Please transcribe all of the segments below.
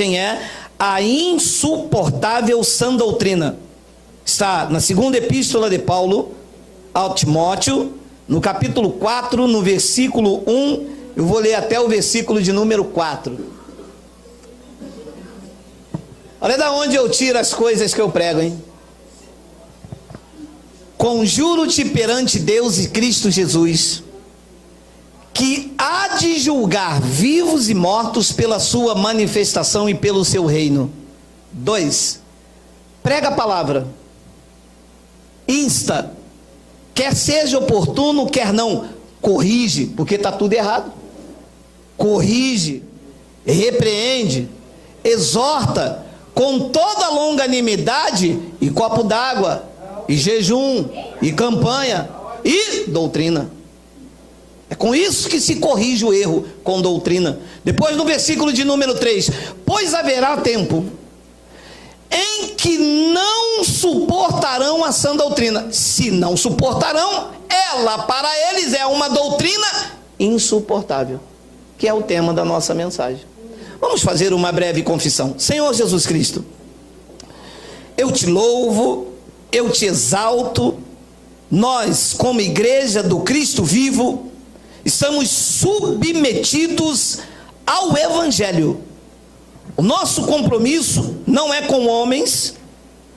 mensagem é a insuportável sã doutrina. Está na segunda epístola de Paulo ao Timóteo, no capítulo 4, no versículo 1, eu vou ler até o versículo de número 4. Olha da onde eu tiro as coisas que eu prego, hein? Conjuro-te perante Deus e Cristo Jesus, que há de julgar vivos e mortos pela sua manifestação e pelo seu reino. 2. Prega a palavra. Insta. Quer seja oportuno, quer não. Corrige, porque está tudo errado. Corrige, repreende, exorta com toda longanimidade e copo d'água, e jejum, e campanha, e doutrina. É com isso que se corrige o erro, com doutrina. Depois no versículo de número 3, pois haverá tempo em que não suportarão a sã doutrina. Se não suportarão, ela para eles é uma doutrina insuportável, que é o tema da nossa mensagem. Vamos fazer uma breve confissão. Senhor Jesus Cristo, eu te louvo, eu te exalto. Nós, como igreja do Cristo vivo, estamos submetidos ao Evangelho. O nosso compromisso não é com homens,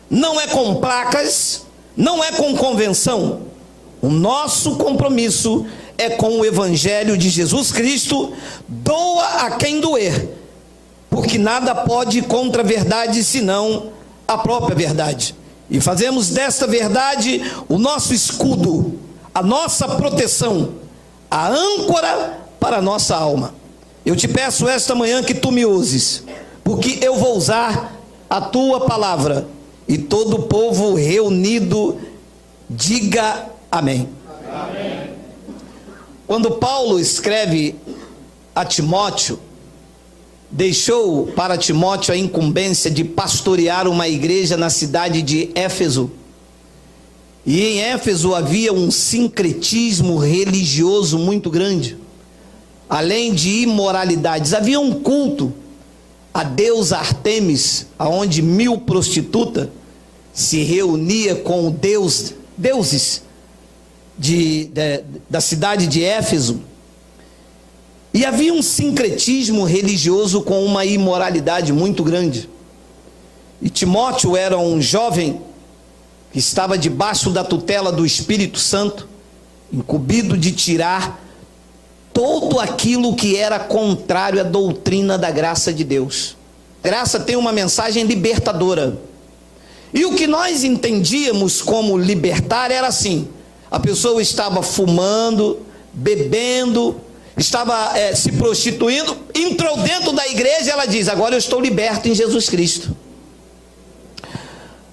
não é com placas, não é com convenção. O nosso compromisso é com o Evangelho de Jesus Cristo. Doa a quem doer, porque nada pode ir contra a verdade senão a própria verdade. E fazemos desta verdade o nosso escudo, a nossa proteção, a âncora para a nossa alma. Eu te peço esta manhã que tu me uses, porque eu vou usar a tua palavra. E todo o povo reunido diga amém. Amém. Quando Paulo escreve a Timóteo, deixou para Timóteo a incumbência de pastorear uma igreja na cidade de Éfeso. E em Éfeso havia um sincretismo religioso muito grande. Além de imoralidades, havia um culto a deusa Artemis, aonde 1000 prostitutas se reunia com deuses da cidade de Éfeso. E havia um sincretismo religioso com uma imoralidade muito grande. E Timóteo era um jovem que estava debaixo da tutela do Espírito Santo, incumbido de tirar todo aquilo que era contrário à doutrina da graça de Deus. Graça tem uma mensagem libertadora. E o que nós entendíamos como libertar era assim: a pessoa estava fumando, bebendo, estava se prostituindo, entrou dentro da igreja e ela diz: agora eu estou liberto em Jesus Cristo.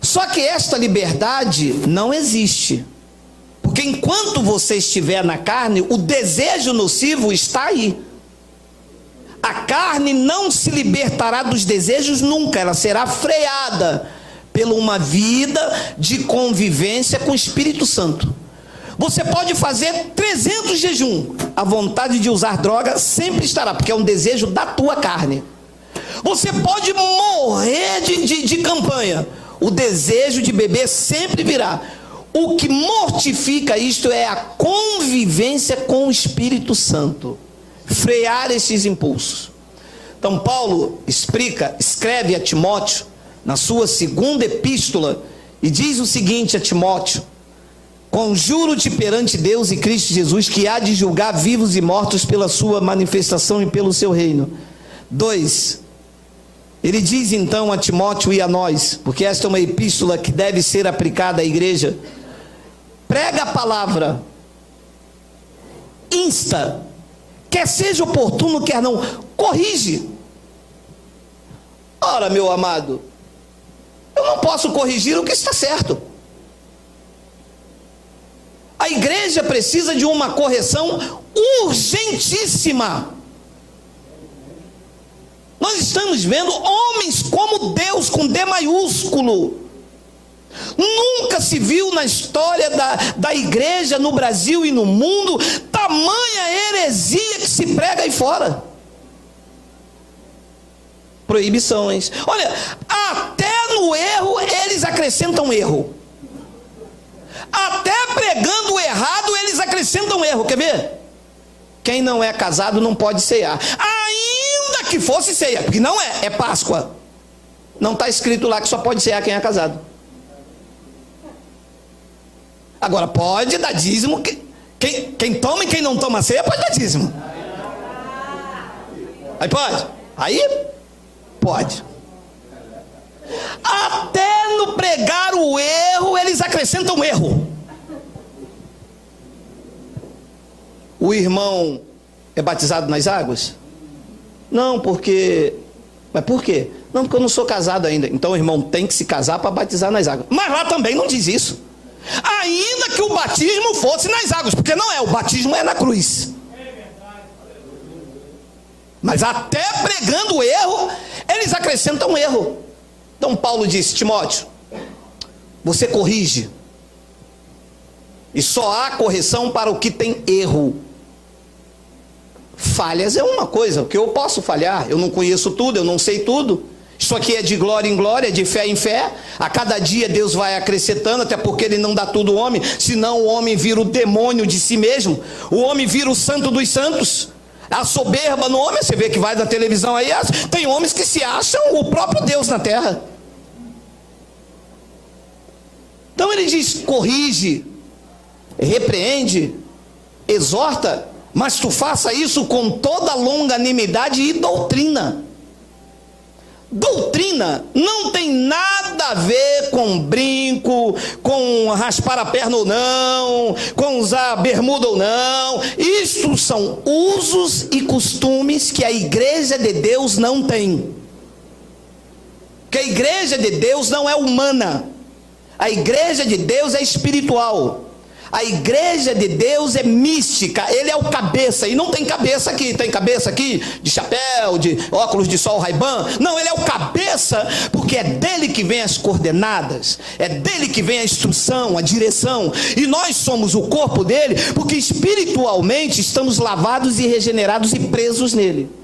Só que esta liberdade não existe, porque enquanto você estiver na carne, o desejo nocivo está aí. A carne não se libertará dos desejos nunca, ela será freada por uma vida de convivência com o Espírito Santo. Você pode fazer 300 jejum, a vontade de usar droga sempre estará, porque é um desejo da tua carne. Você pode morrer de campanha, o desejo de beber sempre virá. O que mortifica isto é a convivência com o Espírito Santo, frear esses impulsos. Então Paulo escreve a Timóteo na sua segunda epístola e diz o seguinte a Timóteo: conjuro-te perante Deus e Cristo Jesus, que há de julgar vivos e mortos pela sua manifestação e pelo seu reino. 2. Ele diz então a Timóteo e a nós, porque esta é uma epístola que deve ser aplicada à igreja: prega a palavra, insta, quer seja oportuno, quer não, corrige. Ora, meu amado, eu não posso corrigir o que está certo. A igreja precisa de uma correção urgentíssima. Nós estamos vendo homens como Deus, com D maiúsculo. Nunca se viu na história da igreja no Brasil e no mundo tamanha heresia que se prega aí fora. proibições. Olha, até no erro eles acrescentam erro. Até pregando o errado eles acrescentam erro. Quer ver? Quem não é casado não pode ceiar. Ainda que fosse ceia, porque não é Páscoa. Não está escrito lá que só pode ceiar quem é casado. Agora pode dar dízimo. Quem toma e quem não toma ceia pode dar dízimo. Aí pode? Aí pode. Até no pregar o erro eles acrescentam erro. O irmão é batizado nas águas? Não, porque... Mas por quê? Não, porque eu não sou casado ainda. Então o irmão tem que se casar para batizar nas águas. Mas lá também não diz isso. Ainda que o batismo fosse nas águas, porque não é, o batismo é na cruz. Mas até pregando o erro, eles acrescentam erro. Então Paulo disse: Timóteo, você corrige. E só há correção para o que tem erro. Falhas é uma coisa, porque eu posso falhar, eu não conheço tudo, eu não sei tudo. Isso aqui é de glória em glória, de fé em fé. A cada dia Deus vai acrescentando, até porque Ele não dá tudo ao homem, senão o homem vira o demônio de si mesmo. O homem vira o santo dos santos. A soberba no homem, você vê que vai da televisão aí, tem homens que se acham o próprio Deus na terra. Então ele diz: corrige, repreende, exorta, mas tu faça isso com toda longanimidade e doutrina. Doutrina não tem nada a ver com brinco, com raspar a perna ou não, com usar bermuda ou não. Isso são usos e costumes que a igreja de Deus não tem. Porque a igreja de Deus não é humana. A igreja de Deus é espiritual. A igreja de Deus é mística. Ele é o cabeça. E não tem cabeça aqui. Tem cabeça aqui de chapéu, de óculos de sol Ray-Ban. Não, ele é o cabeça, porque é dele que vem as coordenadas. É dele que vem a instrução, a direção. E nós somos o corpo dele, porque espiritualmente estamos lavados e regenerados e presos nele.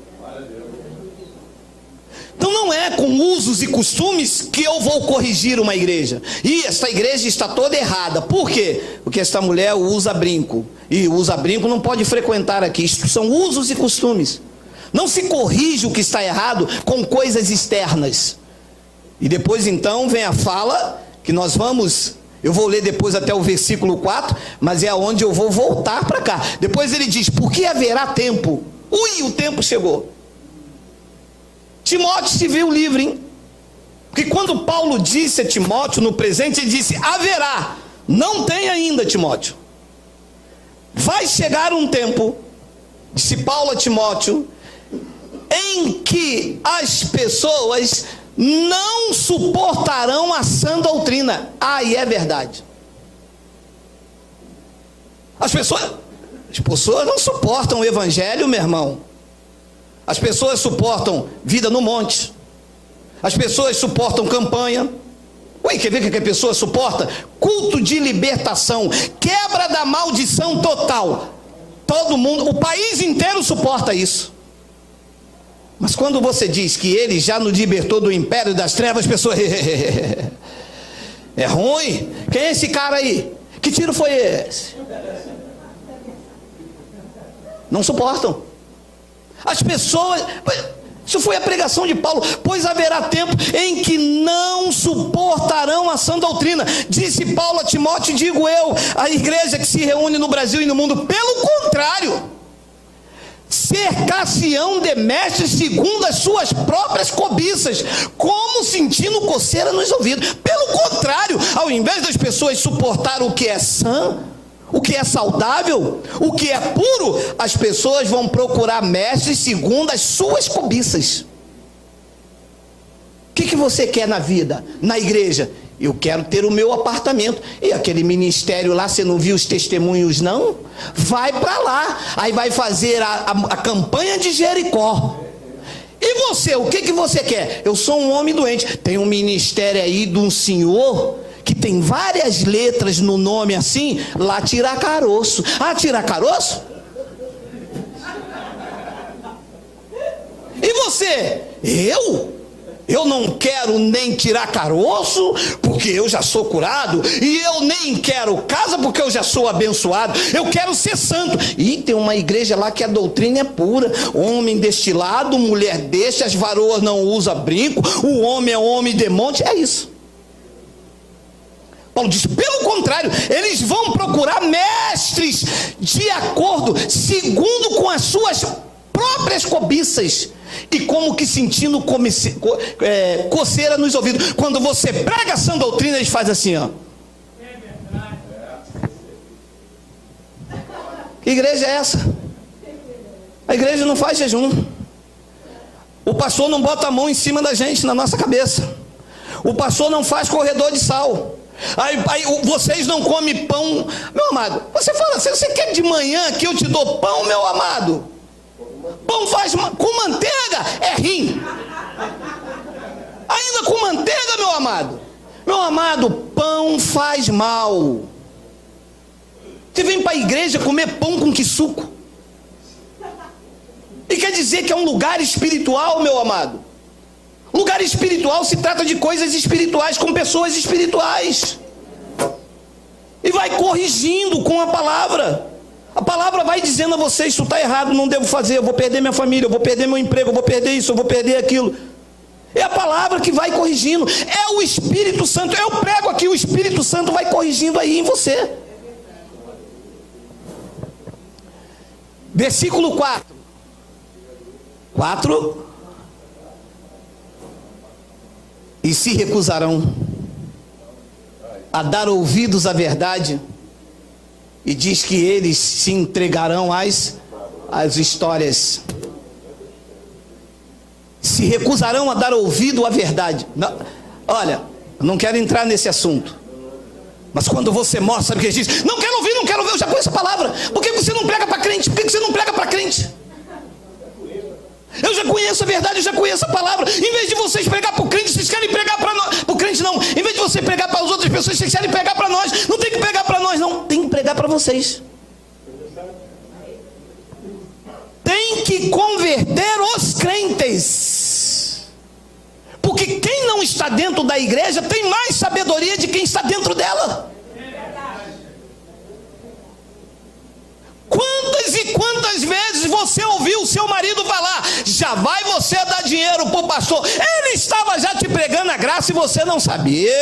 Então não é com usos e costumes que eu vou corrigir uma igreja. E esta igreja está toda errada. Por quê? Porque esta mulher usa brinco. E usa brinco não pode frequentar aqui. Isto são usos e costumes. Não se corrige o que está errado com coisas externas. E depois então vem a fala que nós vamos... Eu vou ler depois até o versículo 4, mas é onde eu vou voltar para cá. Depois ele diz: porque haverá tempo. Ui, o tempo chegou. Timóteo se viu livre, hein? Porque quando Paulo disse a Timóteo no presente, ele disse: haverá. Não tem ainda, Timóteo. Vai chegar um tempo, disse Paulo a Timóteo, em que as pessoas não suportarão a sã doutrina. E é verdade. As pessoas não suportam o evangelho, meu irmão. As pessoas suportam vida no monte. As pessoas suportam campanha. Quer ver o que a pessoa suporta? Culto de libertação, quebra da maldição total. Todo mundo, o país inteiro suporta isso. Mas quando você diz que ele já nos libertou do império das trevas, as pessoas... é ruim. Quem é esse cara aí? Que tiro foi esse? Não suportam. As pessoas... Isso foi a pregação de Paulo. Pois haverá tempo em que não suportarão a sã doutrina. Disse Paulo a Timóteo, digo eu, a igreja que se reúne no Brasil e no mundo. Pelo contrário, cercar-se-ão de mestres segundo as suas próprias cobiças, como sentindo coceira nos ouvidos. Pelo contrário, ao invés das pessoas suportar o que é sã, o que é saudável, o que é puro, as pessoas vão procurar mestres segundo as suas cobiças. O que você quer na vida, na igreja? Eu quero ter o meu apartamento. E aquele ministério lá, você não viu os testemunhos não? Vai para lá, aí vai fazer a campanha de Jericó. E você, o que você quer? Eu sou um homem doente. Tem um ministério aí de um senhor que tem várias letras no nome assim, lá tira caroço. Tira caroço? E você? Eu? Eu não quero nem tirar caroço, porque eu já sou curado. E eu nem quero casa, porque eu já sou abençoado. Eu quero ser santo. E tem uma igreja lá que a doutrina é pura. Homem destilado, mulher deste, as varoas não usam brinco. O homem é homem de monte. É isso. Paulo diz, pelo contrário, eles vão procurar mestres de acordo, segundo com as suas próprias cobiças, e como que sentindo coceira nos ouvidos. Quando você prega a sã doutrina, eles fazem assim, ó. Que igreja é essa? A igreja não faz jejum. O pastor não bota a mão em cima da gente, na nossa cabeça. O pastor não faz corredor de sal. Aí vocês não comem pão. Meu amado, você fala, você quer de manhã que eu te dou pão, meu amado? Pão faz com manteiga, é rim. Ainda com manteiga, meu amado. Meu amado, pão faz mal. Você vem para a igreja comer pão com que suco? E quer dizer que é um lugar espiritual, meu amado. Lugar espiritual se trata de coisas espirituais, com pessoas espirituais. E vai corrigindo com a palavra. A palavra vai dizendo a você, isso está errado, não devo fazer, eu vou perder minha família, eu vou perder meu emprego, eu vou perder isso, eu vou perder aquilo. É a palavra que vai corrigindo. É o Espírito Santo. Eu prego aqui, o Espírito Santo vai corrigindo aí em você. Versículo 4. E se recusarão a dar ouvidos à verdade, e diz que eles se entregarão às histórias. Se recusarão a dar ouvido à verdade. Não, olha, eu não quero entrar nesse assunto, mas quando você mostra, porque diz, não quero ouvir, eu já conheço a palavra. Por que você não prega para crente? Por que você não prega para crente? Eu já conheço a verdade, eu já conheço a palavra. Em vez de vocês pregar para o crente, vocês querem pregar para nós. Para o crente não. Em vez de você pregar para as outras pessoas, vocês querem pregar para nós. Não tem que pregar para nós, não. Tem que pregar para vocês. Tem que converter os crentes. Porque quem não está dentro da igreja tem mais sabedoria de quem está dentro dela. Quantas e quantas vezes você ouviu o seu marido falar, já vai você dar dinheiro para o pastor? Ele estava já te pregando a graça e você não sabia.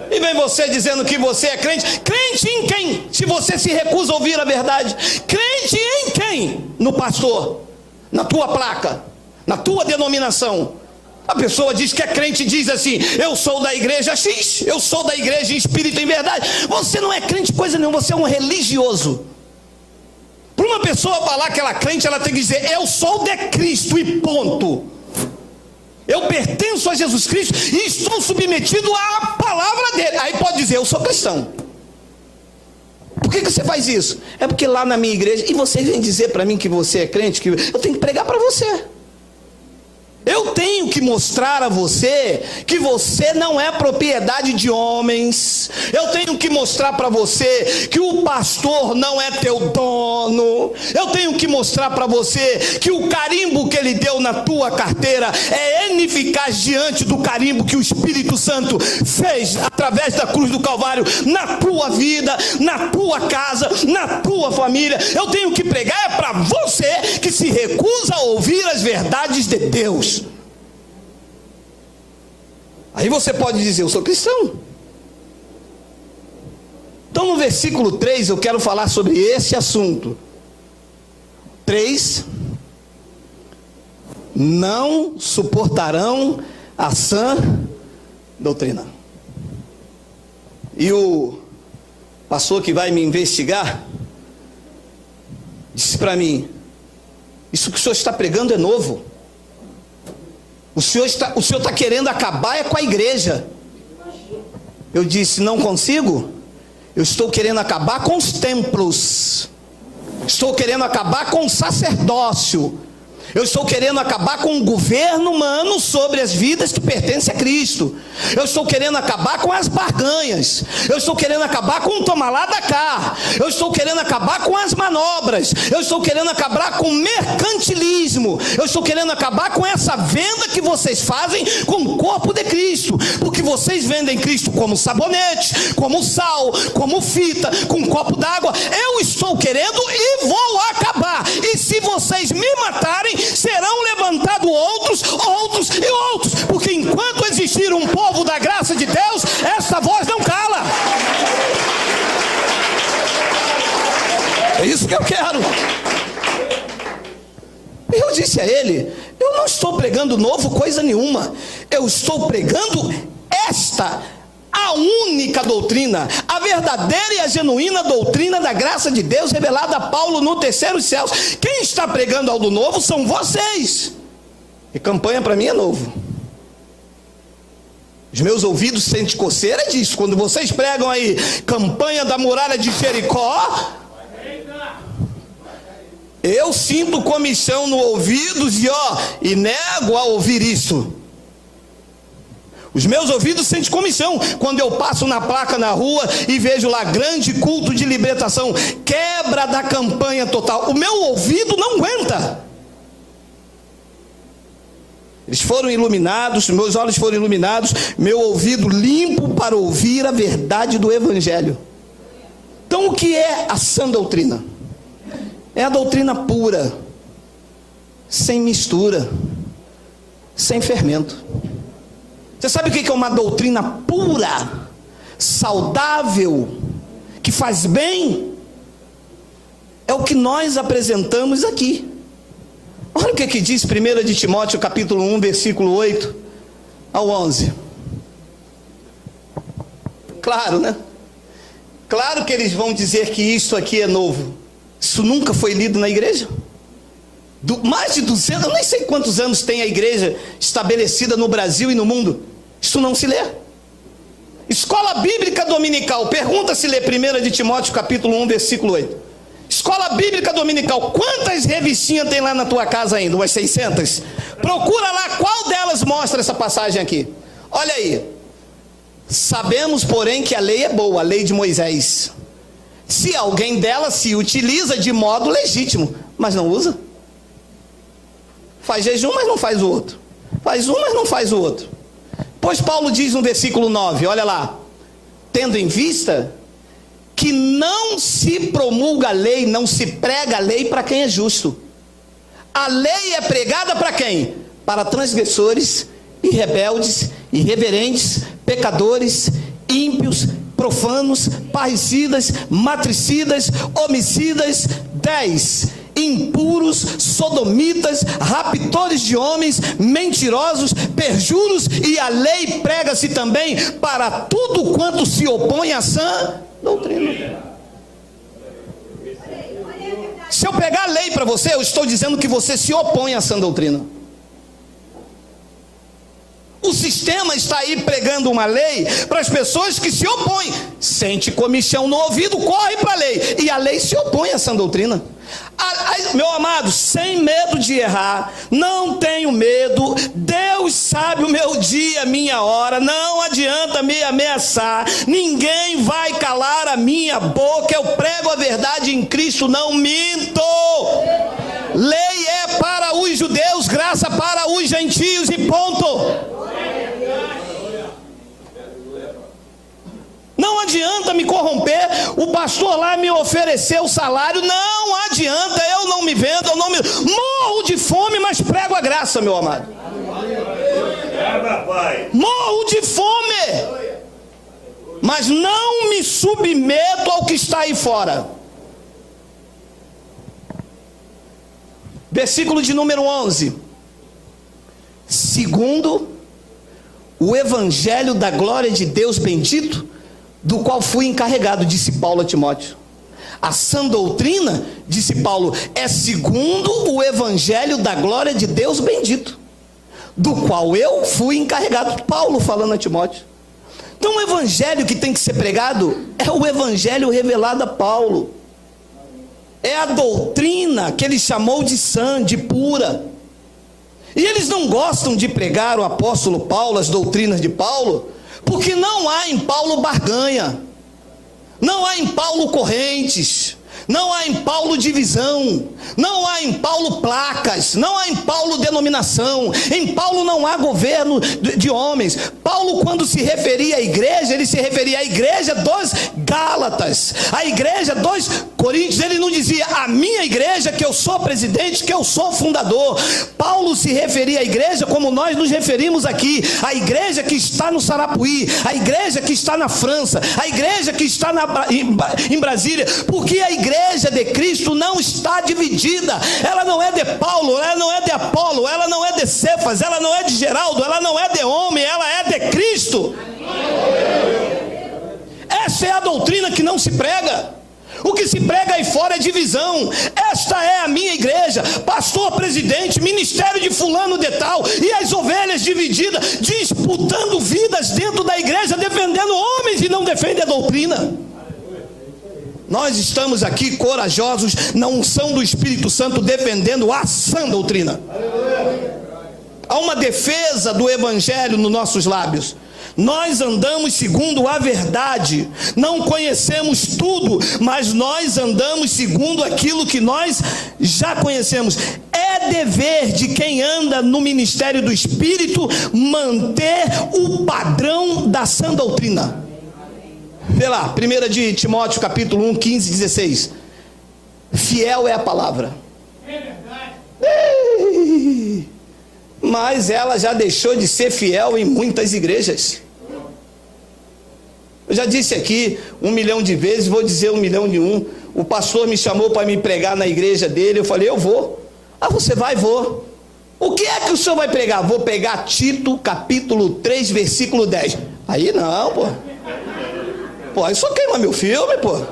E vem você dizendo que você é crente. Crente em quem? Se você se recusa a ouvir a verdade. Crente em quem? No pastor, na tua placa, na tua denominação. A pessoa diz que é crente, diz assim, eu sou da igreja X, eu sou da igreja em espírito e em verdade. Você não é crente coisa nenhuma, você é um religioso. Para uma pessoa falar que ela é crente, ela tem que dizer, eu sou de Cristo e ponto. Eu pertenço a Jesus Cristo e estou submetido à palavra dele. Aí pode dizer, eu sou cristão. Por que você faz isso? É porque lá na minha igreja, e você vem dizer para mim que você é crente, que eu tenho que pregar para você. Eu tenho que mostrar a você que você não é propriedade de homens. Eu tenho que mostrar para você que o pastor não é teu dono. Eu tenho que mostrar para você que o carimbo que ele deu na tua carteira é ineficaz diante do carimbo que o Espírito Santo fez através da cruz do Calvário na tua vida, na tua casa, na tua família. Eu tenho que pregar para você que se recusa a ouvir as verdades de Deus. Aí você pode dizer, eu sou cristão. Então no versículo 3 eu quero falar sobre esse assunto. 3. Não suportarão a sã doutrina. E o pastor que vai me investigar disse para mim, isso que o senhor está pregando é novo. O senhor está querendo acabar com a igreja. Eu disse, não consigo. Eu estou querendo acabar com os templos. Estou querendo acabar com o sacerdócio. Eu estou querendo acabar com o governo humano sobre as vidas que pertencem a Cristo. Eu estou querendo acabar com as barganhas. Eu estou querendo acabar com o tomar lá da cá. Eu estou querendo acabar com as manobras. Eu estou querendo acabar com o mercantilismo. Eu estou querendo acabar com essa venda que vocês fazem com o corpo de Cristo. Porque vocês vendem Cristo como sabonete, como sal, como fita, com um copo d'água. Eu estou querendo e vou acabar. E se vocês me matarem, serão levantados outros e outros, porque enquanto existir um povo da graça de Deus, essa voz não cala. É isso que eu quero. Eu disse a ele: eu não estou pregando novo coisa nenhuma, eu estou pregando a única doutrina, a verdadeira e a genuína doutrina da graça de Deus revelada a Paulo no terceiro céu. Quem está pregando algo novo são vocês. E campanha para mim é novo. Os meus ouvidos sentem coceira disso. Quando vocês pregam aí campanha da muralha de Jericó, eu sinto comichão no ouvidos e nego a ouvir isso. Os meus ouvidos sentem comichão quando eu passo na placa na rua e vejo lá grande culto de libertação, quebra da campanha total. O meu ouvido não aguenta. Eles foram iluminados, meus olhos foram iluminados, meu ouvido limpo para ouvir a verdade do Evangelho. Então o que é a sã doutrina? É a doutrina pura, sem mistura, sem fermento. Você sabe o que é uma doutrina pura, saudável, que faz bem? É o que nós apresentamos aqui. Olha o que diz 1 de Timóteo capítulo 1, versículo 8 ao 11. Claro, né? Claro que eles vão dizer que isso aqui é novo. Isso nunca foi lido na igreja. Mais de 200, eu nem sei quantos anos tem a igreja estabelecida no Brasil e no mundo. Isso não se lê. Escola Bíblica Dominical, pergunta se lê 1 de Timóteo capítulo 1, versículo 8. Escola Bíblica Dominical, quantas revistinhas tem lá na tua casa ainda? Umas 600? Procura lá qual delas mostra essa passagem aqui. Olha aí. Sabemos, porém, que a lei é boa, a lei de Moisés, se alguém dela se utiliza de modo legítimo, mas não usa. Faz jejum, mas não faz o outro. Faz um, mas não faz o outro. Pois Paulo diz no versículo 9, olha lá: tendo em vista que não se promulga a lei, não se prega a lei para quem é justo. A lei é pregada para quem? Para transgressores, e rebeldes, irreverentes, pecadores, ímpios, profanos, parricidas, matricidas, homicidas. 10. Impuros, sodomitas, raptores de homens, mentirosos, perjuros. E a lei prega-se também para tudo quanto se opõe à sã doutrina. Se eu pegar a lei para você, eu estou dizendo que você se opõe à sã doutrina. O sistema está aí pregando uma lei para as pessoas que se opõem. Sente comichão no ouvido, corre para a lei. E a lei se opõe à sã doutrina. Meu amado, sem medo de errar, não tenho medo. Deus sabe o meu dia, a minha hora. Não adianta me ameaçar. Ninguém vai calar a minha boca. Eu prego a verdade em Cristo, não minto. Lei é para os judeus, graça para os gentios e ponto. Não adianta me corromper. O pastor lá me ofereceu o salário. Não adianta, eu não me vendo, eu não me... Morro de fome, mas prego a graça, meu amado. Morro de fome, mas não me submeto ao que está aí fora. Versículo de número 11. Segundo o evangelho da glória de Deus bendito, do qual fui encarregado, disse Paulo a Timóteo. A sã doutrina, disse Paulo, é segundo o evangelho da glória de Deus bendito, do qual eu fui encarregado. Paulo falando a Timóteo. Então o evangelho que tem que ser pregado é o evangelho revelado a Paulo. É a doutrina que ele chamou de sã, de pura. E eles não gostam de pregar o apóstolo Paulo, as doutrinas de Paulo, porque não há em Paulo barganha, não há em Paulo correntes, não há em Paulo divisão, não há em Paulo placas, não há em Paulo denominação, em Paulo não há governo de homens. Paulo, quando se referia à igreja, ele se referia à igreja dos Gálatas, à igreja dos Coríntios. Ele não dizia a minha igreja, que eu sou presidente, que eu sou fundador. Paulo se referia à igreja como nós nos referimos aqui, a igreja que está no Sarapuí, a igreja que está na França, a igreja que está em Brasília, porque a igreja de Cristo não está dividida. Ela não é de Paulo, ela não é de Apolo, ela não é de Cefas, ela não é de Geraldo, ela não é de homem, ela é de Cristo. Essa é a doutrina que não se prega. O que se prega aí fora é divisão. Esta é a minha igreja, pastor, presidente, ministério de fulano de tal, e as ovelhas divididas, disputando vidas dentro da igreja, defendendo homens e não defendem a doutrina. Nós estamos aqui corajosos na unção do Espírito Santo, defendendo a sã doutrina. Há uma defesa do evangelho nos nossos lábios. Nós andamos segundo a verdade, não conhecemos tudo, mas nós andamos segundo aquilo que nós já conhecemos. É dever de quem anda no ministério do Espírito manter o padrão da sã doutrina. Vê lá, 1 de Timóteo capítulo 1, 15, 16. Fiel é a palavra. É verdade. Mas ela já deixou de ser fiel em muitas igrejas. Eu já disse aqui 1 milhão de vezes, vou dizer 1 milhão de um. O pastor me chamou para me pregar na igreja dele, eu falei, eu vou. Ah, você vai? Vou. O que é que o senhor vai pregar? Vou pegar Tito capítulo 3, versículo 10. Aí não, pô. Pô, aí só queima meu filme, pô.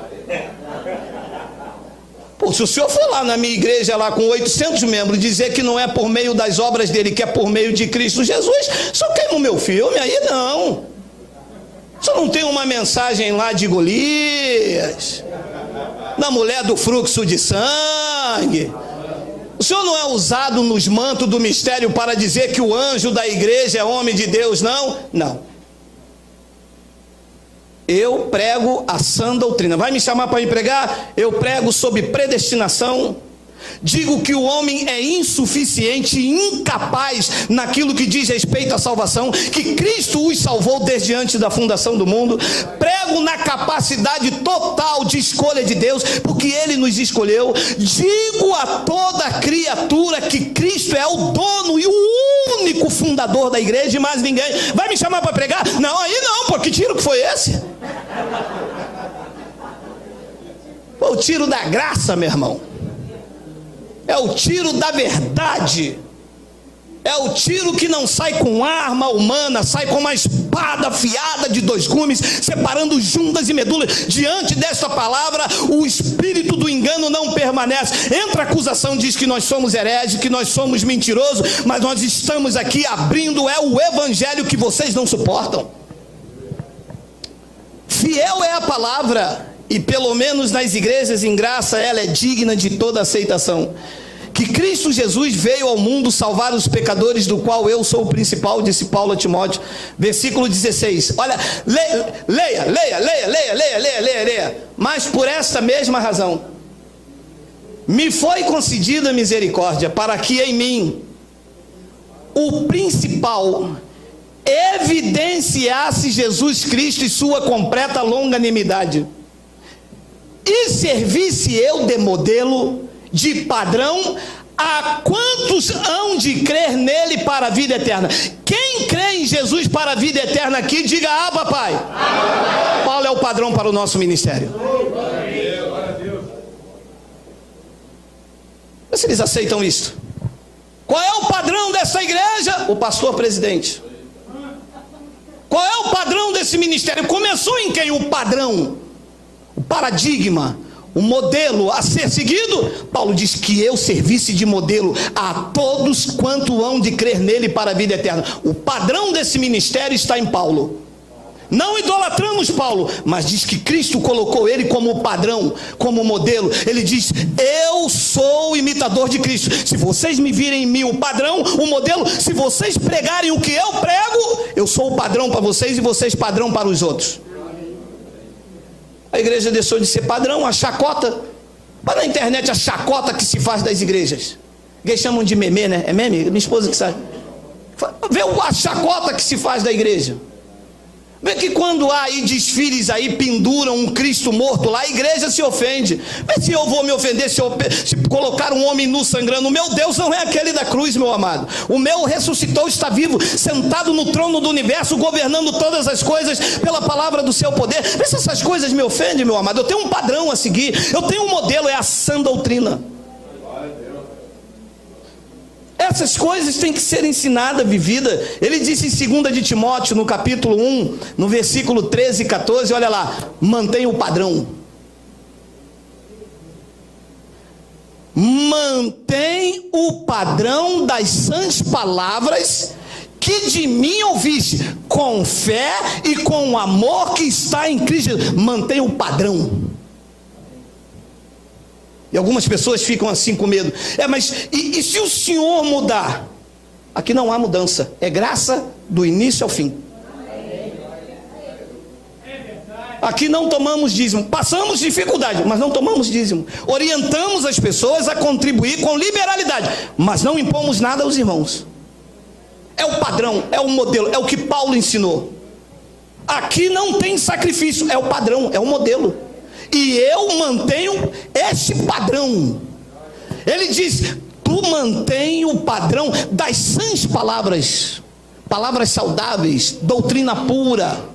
Pô, se o senhor for lá na minha igreja, lá com 800 membros, dizer que não é por meio das obras dele, que é por meio de Cristo Jesus, só queima o meu filme, aí não. Só não tem uma mensagem lá de Golias, da mulher do fluxo de sangue. O senhor não é usado nos mantos do mistério para dizer que o anjo da igreja é homem de Deus, não? Não. Eu prego a sã doutrina. Vai me chamar para ir pregar? Eu prego sobre predestinação. Digo que o homem é insuficiente e incapaz naquilo que diz respeito à salvação, que Cristo os salvou desde antes da fundação do mundo. Prego na capacidade total de escolha de Deus, porque Ele nos escolheu. Digo a toda criatura que Cristo é o dono e o único fundador da igreja, e mais ninguém. Vai me chamar para pregar? Não, aí não, pô, que tiro que foi esse? Pô, o tiro da graça, meu irmão. É o tiro da verdade. É o tiro que não sai com arma humana, sai com uma espada afiada de 2 gumes, separando juntas e medulas. Diante desta palavra, o espírito do engano não permanece. Entra a acusação, diz que nós somos hereges, que nós somos mentirosos, mas nós estamos aqui abrindo o evangelho que vocês não suportam. Fiel é a palavra, e pelo menos nas igrejas em graça, ela é digna de toda aceitação. Que Cristo Jesus veio ao mundo salvar os pecadores, do qual eu sou o principal, disse Paulo a Timóteo. Versículo 16. Olha, leia. Mas por esta mesma razão, me foi concedida misericórdia, para que em mim, o principal, evidenciasse Jesus Cristo e sua completa longanimidade, e servisse eu de modelo, de padrão, a quantos hão de crer nele para a vida eterna. Quem crê em Jesus para a vida eterna aqui, diga Abba, Pai. Abba. Paulo é o padrão para o nosso ministério. Mas se eles aceitam isso, qual é o padrão dessa igreja? O pastor presidente. Qual é o padrão desse ministério? Começou em quem? O padrão, o paradigma, o modelo a ser seguido. Paulo diz que eu servisse de modelo a todos quanto hão de crer nele para a vida eterna. O padrão desse ministério está em Paulo. Não idolatramos Paulo, mas diz que Cristo colocou ele como padrão, como modelo. Ele diz: eu sou imitador de Cristo. Se vocês me virem em mim o padrão, o modelo, se vocês pregarem o que eu prego, eu sou o padrão para vocês e vocês padrão para os outros. A igreja deixou de ser padrão, a chacota. Para na internet a chacota que se faz das igrejas. Eles chamam de meme, né? É meme? Minha esposa que sabe. Vê a chacota que se faz da igreja. Vê que quando há aí desfiles aí, penduram um Cristo morto lá, a igreja se ofende. Vê se eu vou me ofender se colocar um homem nu sangrando. O meu Deus não é aquele da cruz, meu amado. O meu ressuscitou, está vivo, sentado no trono do universo, governando todas as coisas pela palavra do seu poder. Vê se essas coisas me ofendem, meu amado. Eu tenho um padrão a seguir, eu tenho um modelo, é a sã doutrina. Essas coisas têm que ser ensinadas, vividas. Ele disse em 2 de Timóteo, no capítulo 1, no versículo 13 e 14, olha lá: mantenha o padrão. Mantém o padrão das sãs palavras que de mim ouviste, com fé e com o amor que está em Cristo. Mantenha o padrão. E algumas pessoas ficam assim com medo. Mas e se o Senhor mudar? Aqui não há mudança. É graça do início ao fim. Aqui não tomamos dízimo. Passamos dificuldade, mas não tomamos dízimo. Orientamos as pessoas a contribuir com liberalidade, mas não impomos nada aos irmãos. É o padrão, é o modelo, é o que Paulo ensinou. Aqui não tem sacrifício. É o padrão, é o modelo. E eu mantenho este padrão. Ele diz: tu mantém o padrão das sãs palavras, palavras saudáveis, doutrina pura.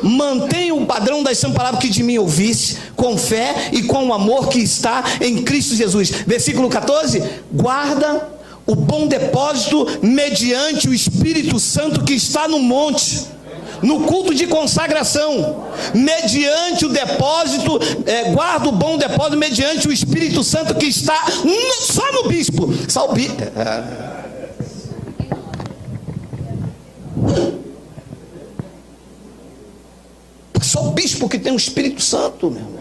Mantém o padrão das sãs palavras que de mim ouvisse, com fé e com o amor que está em Cristo Jesus. Versículo 14: guarda o bom depósito mediante o Espírito Santo que está no monte, no culto de consagração, mediante o depósito, guarda o bom depósito mediante o Espírito Santo que está só no bispo. Só o bispo que tem o Espírito Santo, meu irmão.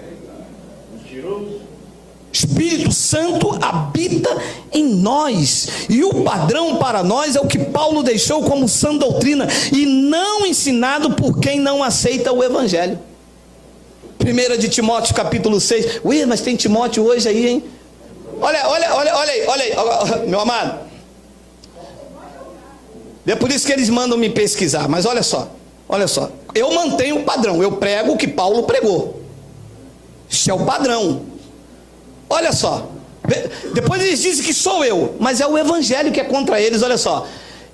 Espírito Santo habita em nós, e o padrão para nós é o que Paulo deixou como sã doutrina, e não ensinado por quem não aceita o Evangelho. 1 de Timóteo capítulo 6, mas tem Timóteo hoje aí, hein? Olha aí, meu amado. É por isso que eles mandam me pesquisar, mas olha só, eu mantenho o padrão, eu prego o que Paulo pregou, isso é o padrão. Olha só, depois eles dizem que sou eu, mas é o Evangelho que é contra eles. Olha só,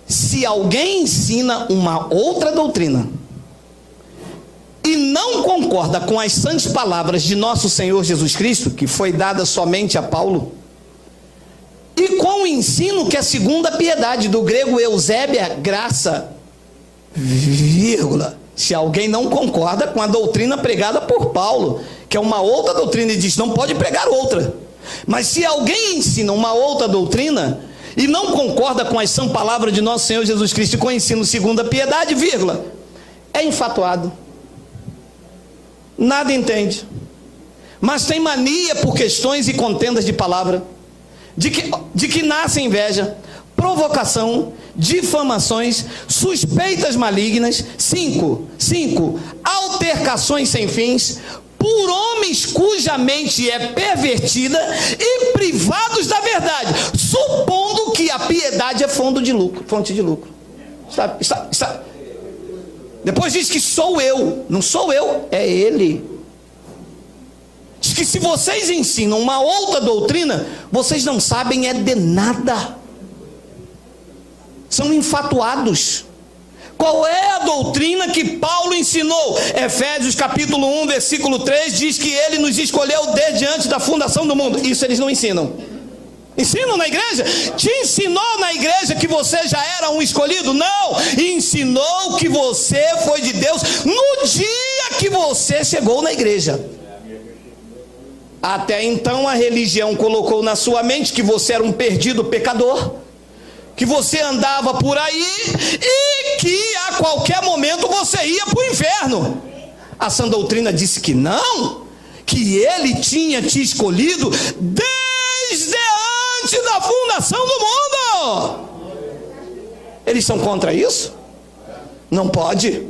se alguém ensina uma outra doutrina e não concorda com as santas palavras de nosso Senhor Jesus Cristo, que foi dada somente a Paulo, e com o ensino que é segundo a piedade, do grego eusébia, graça, vírgula, se alguém não concorda com a doutrina pregada por Paulo, que é uma outra doutrina, e diz: não pode pregar outra. Mas se alguém ensina uma outra doutrina e não concorda com as sãs palavras de nosso Senhor Jesus Cristo e com o ensino segundo a piedade, vírgula, é infatuado, nada entende, mas tem mania por questões e contendas de palavra, de que nasce inveja, provocação, difamações, suspeitas malignas. 5, altercações sem fins, por homens cuja mente é pervertida e privados da verdade, supondo que a piedade é fonte de lucro. Está. Depois diz que sou eu, não sou eu, é ele. Diz que se vocês ensinam uma outra doutrina, vocês não sabem é de nada, são infatuados. Qual é a doutrina que Paulo ensinou? Efésios capítulo 1, versículo 3, diz que ele nos escolheu desde antes da fundação do mundo. Isso eles não ensinam. Ensinam na igreja? Te ensinou na igreja que você já era um escolhido? Não, ensinou que você foi de Deus no dia que você chegou na igreja. Até então a religião colocou na sua mente que você era um perdido pecador, que você andava por aí e que que a qualquer momento você ia para o inferno. A sã doutrina disse que não, que ele tinha te escolhido desde antes da fundação do mundo. Eles são contra isso? Não pode.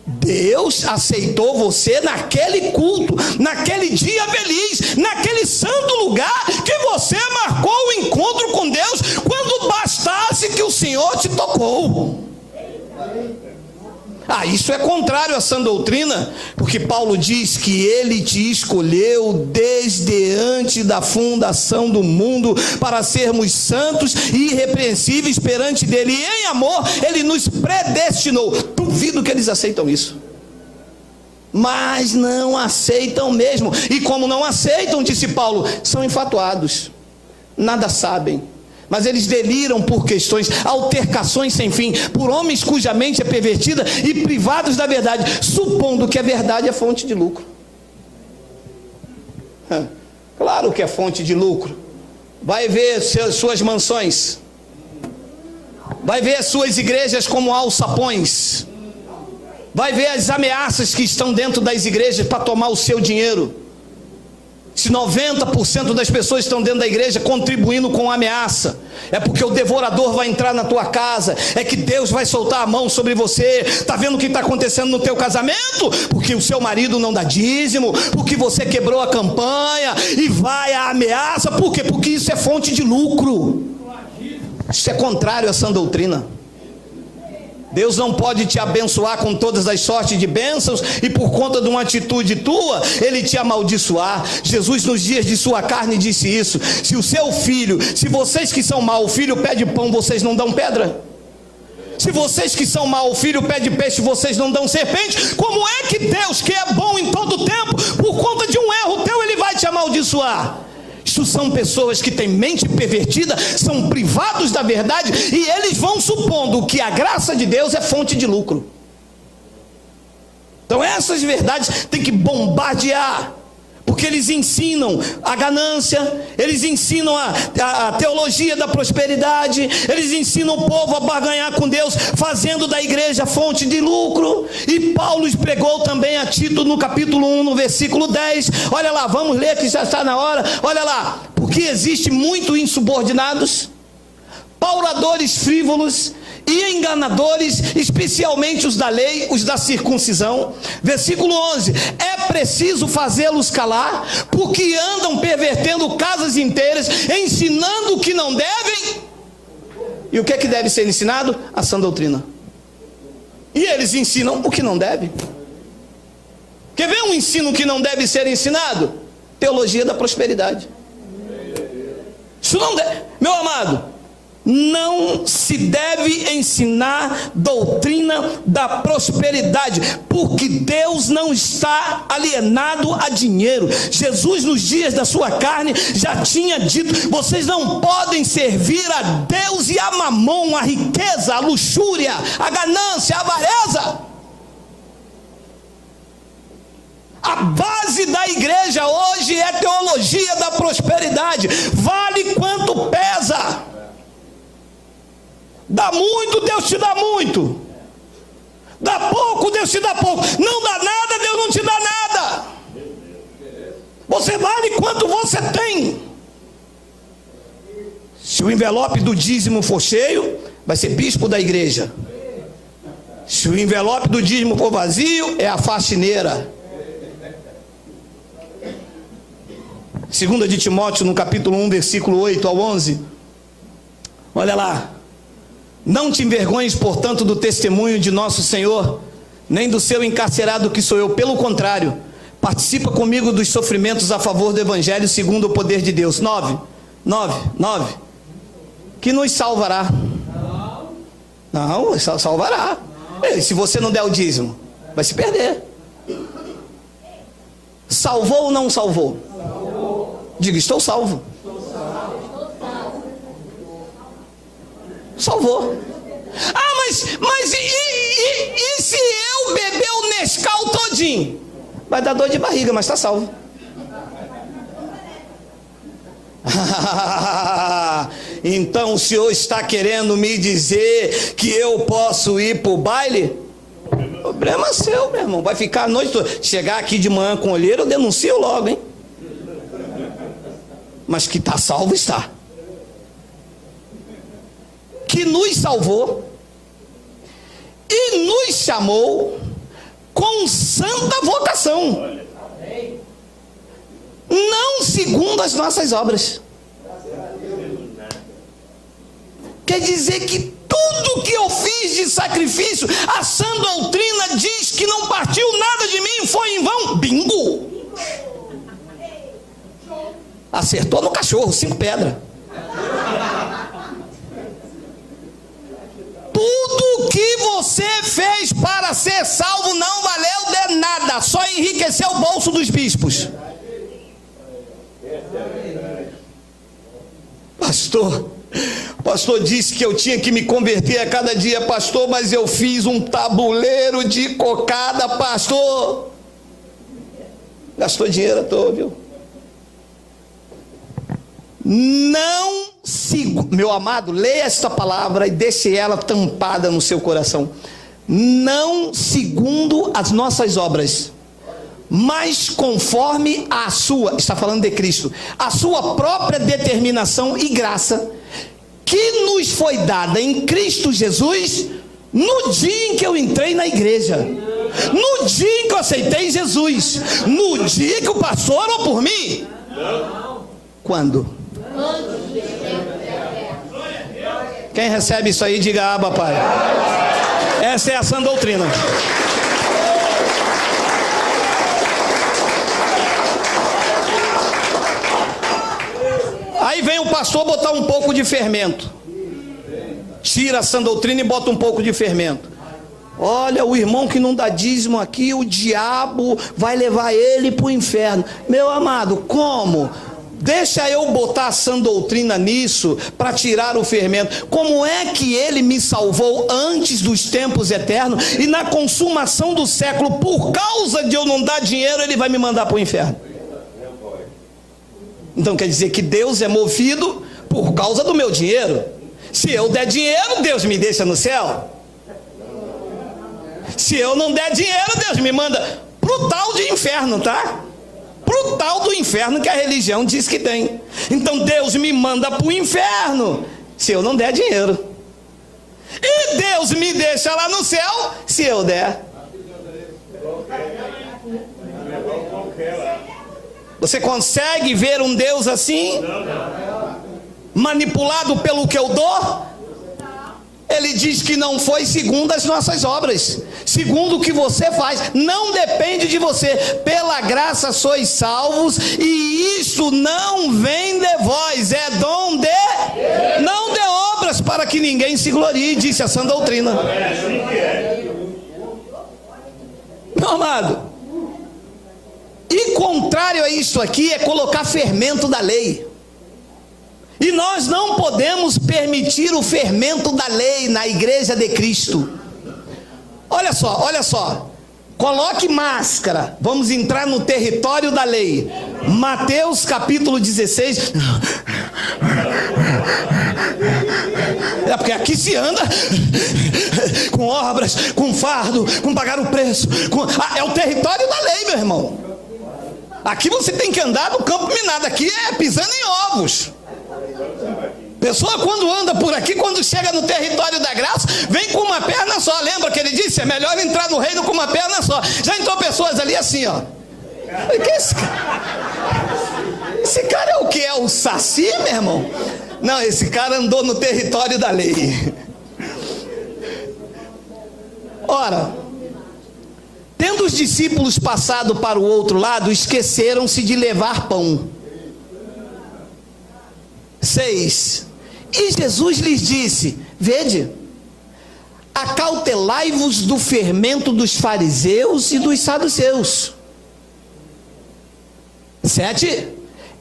Deus aceitou você naquele culto, naquele dia feliz, naquele santo lugar que você marcou o encontro com Deus, quando bastasse que o Senhor te tocou. Isso é contrário à sã doutrina, porque Paulo diz que ele te escolheu desde antes da fundação do mundo para sermos santos e irrepreensíveis perante dele, e em amor ele nos predestinou. Duvido que eles aceitam isso, mas não aceitam mesmo, e como não aceitam, disse Paulo, são infatuados, nada sabem. Mas eles deliram por questões, altercações sem fim, por homens cuja mente é pervertida e privados da verdade, supondo que a verdade é fonte de lucro. Claro que é fonte de lucro. Vai ver suas mansões, vai ver suas igrejas como alçapões, vai ver as ameaças que estão dentro das igrejas para tomar o seu dinheiro. Se 90% das pessoas estão dentro da igreja contribuindo com ameaça, é porque o devorador vai entrar na tua casa, é que Deus vai soltar a mão sobre você. Está vendo o que está acontecendo no teu casamento? Porque o seu marido não dá dízimo, porque você quebrou a campanha, e vai a ameaça. Por quê? Porque isso é fonte de lucro. Isso é contrário à sã doutrina. Deus não pode te abençoar com todas as sortes de bênçãos e por conta de uma atitude tua, ele te amaldiçoar. Jesus nos dias de sua carne disse isso: se o seu filho, se vocês que são maus, o filho pede pão, vocês não dão pedra? Se vocês que são maus, o filho pede peixe, vocês não dão serpente? Como é que Deus, que é bom em todo tempo, por conta de um erro teu, ele vai te amaldiçoar? Isso são pessoas que têm mente pervertida, são privados da verdade, e eles vão supondo que a graça de Deus é fonte de lucro. Então essas verdades tem que bombardear, porque eles ensinam a ganância, eles ensinam a teologia da prosperidade, eles ensinam o povo a barganhar com Deus, fazendo da igreja fonte de lucro. E Paulo pregou também a Tito no capítulo 1, no versículo 10, olha lá, vamos ler que já está na hora, olha lá, porque existe muito insubordinados, pauradores frívolos e enganadores, especialmente os da lei, os da circuncisão. Versículo 11, é preciso fazê-los calar, porque andam pervertendo casas inteiras, ensinando o que não devem. E o que é que deve ser ensinado? A sã doutrina. E eles ensinam o que não deve. Quer ver um ensino que não deve ser ensinado? Teologia da prosperidade. Isso não deve, meu amado. Não se deve ensinar doutrina da prosperidade, porque Deus não está alienado a dinheiro. Jesus, nos dias da sua carne, já tinha dito: vocês não podem servir a Deus e a mamon, a riqueza, a luxúria, a ganância, a avareza. A base da igreja hoje é teologia da prosperidade. Vale quanto pesa. Dá muito, Deus te dá muito. Dá pouco, Deus te dá pouco. Não dá nada, Deus não te dá nada. Você vale quanto você tem. Se o envelope do dízimo for cheio, vai ser bispo da igreja. Se o envelope do dízimo for vazio, é a faxineira. 2 de Timóteo, no capítulo 1, versículo 8 ao 11. Olha lá. Não te envergonhes, portanto, do testemunho de nosso Senhor, nem do seu encarcerado que sou eu. Pelo contrário, participa comigo dos sofrimentos a favor do Evangelho segundo o poder de Deus. 9. Que nos salvará. Não, salvará. Se você não der o dízimo, vai se perder. Salvou ou não salvou? Diga, estou salvo. Salvou. Mas e se eu beber o Nescau todinho? Vai dar dor de barriga, mas está salvo. Então o senhor está querendo me dizer que eu posso ir para o baile? Problema seu, meu irmão. Vai ficar a noite toda. Chegar aqui de manhã com olheira, eu denuncio logo, hein? Mas que está salvo, está. Que nos salvou e nos chamou com santa vocação, não segundo as nossas obras. Quer dizer que tudo que eu fiz de sacrifício, a sã doutrina diz que não partiu nada de mim, foi em vão. Bingo! Acertou no cachorro, 5 pedras. Tudo que você fez para ser salvo não valeu de nada, só enriqueceu o bolso dos bispos. Pastor disse que eu tinha que me converter a cada dia, pastor, mas eu fiz um tabuleiro de cocada, pastor. Gastou dinheiro à toa, viu? Não sigo, meu amado, leia esta palavra e deixe ela tampada no seu coração. Não segundo as nossas obras, mas conforme a sua, está falando de Cristo, a sua própria determinação e graça, que nos foi dada em Cristo Jesus, no dia em que eu entrei na igreja, no dia em que eu aceitei Jesus, no dia que o pastor orou por mim. Quando? Quem recebe isso aí, diga Abba, Pai. Essa é a sã doutrina. Aí vem o pastor botar um pouco de fermento. Tira a sã doutrina e bota um pouco de fermento. Olha, o irmão que não dá dízimo aqui, o diabo vai levar ele para o inferno. Meu amado, como? Deixa eu botar a sã doutrina nisso para tirar o fermento. Como é que ele me salvou antes dos tempos eternos e na consumação do século, por causa de eu não dar dinheiro, ele vai me mandar para o inferno? Então quer dizer que Deus é movido por causa do meu dinheiro. Se eu der dinheiro, Deus me deixa no céu. Se eu não der dinheiro, Deus me manda pro tal de inferno, tá? Pro tal do inferno que a religião diz que tem. Então Deus me manda pro inferno se eu não der dinheiro, e Deus me deixa lá no céu se eu der. Você consegue ver um Deus assim? Manipulado pelo que eu dou? Ele diz que não foi segundo as nossas obras, segundo o que você faz. Não depende de você. Pela graça sois salvos, e isso não vem de vós, é dom de, não de obras, para que ninguém se glorie, disse a sã doutrina. Meu amado, e contrário a isso aqui é colocar fermento da lei. E nós não podemos permitir o fermento da lei na igreja de Cristo. Olha só. Coloque máscara. Vamos entrar no território da lei. Mateus capítulo 16. É porque aqui se anda com obras, com fardo, com pagar o preço. É o território da lei, meu irmão. Aqui você tem que andar no campo minado. Aqui é pisando em ovos. Pessoa quando anda por aqui, quando chega no território da graça, vem com uma perna só. Lembra que ele disse? É melhor entrar no reino com uma perna só. Já entrou pessoas ali assim, ó. Que é esse cara? Esse cara é o que? É o Saci, meu irmão? Não, esse cara andou no território da lei. Ora, tendo os discípulos passado para o outro lado, esqueceram-se de levar pão. 6. E Jesus lhes disse: vede, acautelai-vos do fermento dos fariseus e dos saduceus. 7.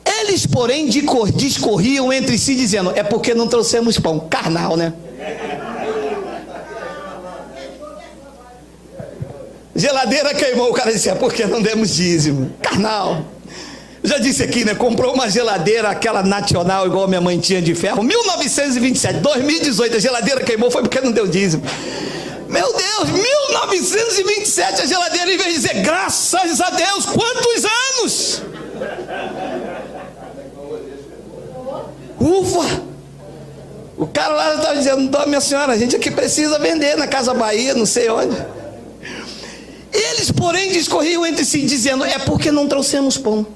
Eles, porém, discorriam entre si, dizendo: é porque não trouxemos pão. Carnal, né? Geladeira queimou, o cara disse: é porque não demos dízimo. Carnal. Já disse aqui, né? Comprou uma geladeira, aquela nacional, igual minha mãe tinha de ferro, 1927, 2018, a geladeira queimou, foi porque não deu dízimo. Meu Deus, 1927 a geladeira, em vez de dizer graças a Deus, quantos anos? Ufa! O cara lá estava dizendo, minha senhora, a gente aqui precisa vender na Casa Bahia, não sei onde. Eles, porém, discorriam entre si, dizendo, é porque não trouxemos pão.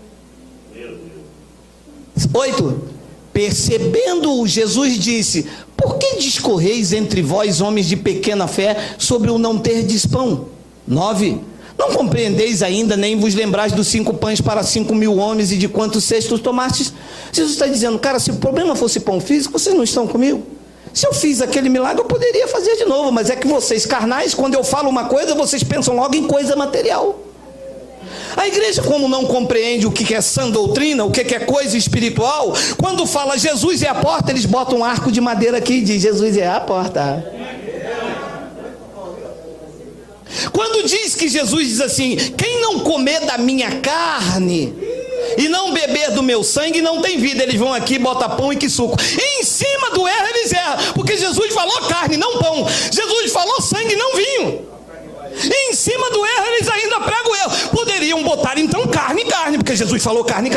8. Percebendo-o, Jesus disse, por que discorreis entre vós, homens de pequena fé, sobre o não terdes pão? 9. Não compreendeis ainda, nem vos lembrais dos 5 pães para 5.000 homens e de quantos cestos tomastes? Jesus está dizendo, cara, se o problema fosse pão físico, vocês não estão comigo? Se eu fiz aquele milagre, eu poderia fazer de novo, mas é que vocês carnais, quando eu falo uma coisa, vocês pensam logo em coisa material. A igreja, como não compreende o que é sã doutrina, o que é coisa espiritual, quando fala Jesus é a porta, eles botam um arco de madeira aqui e diz, Jesus é a porta. Quando diz que Jesus diz assim, quem não comer da minha carne e não beber do meu sangue não tem vida, eles vão aqui, botam pão e que suco. E em cima do erro eles erram, porque Jesus falou carne, não pão. Jesus falou sangue, não vinho. E em cima do erro eles ainda pregam o erro. Poderiam botar então carne, porque Jesus falou carne.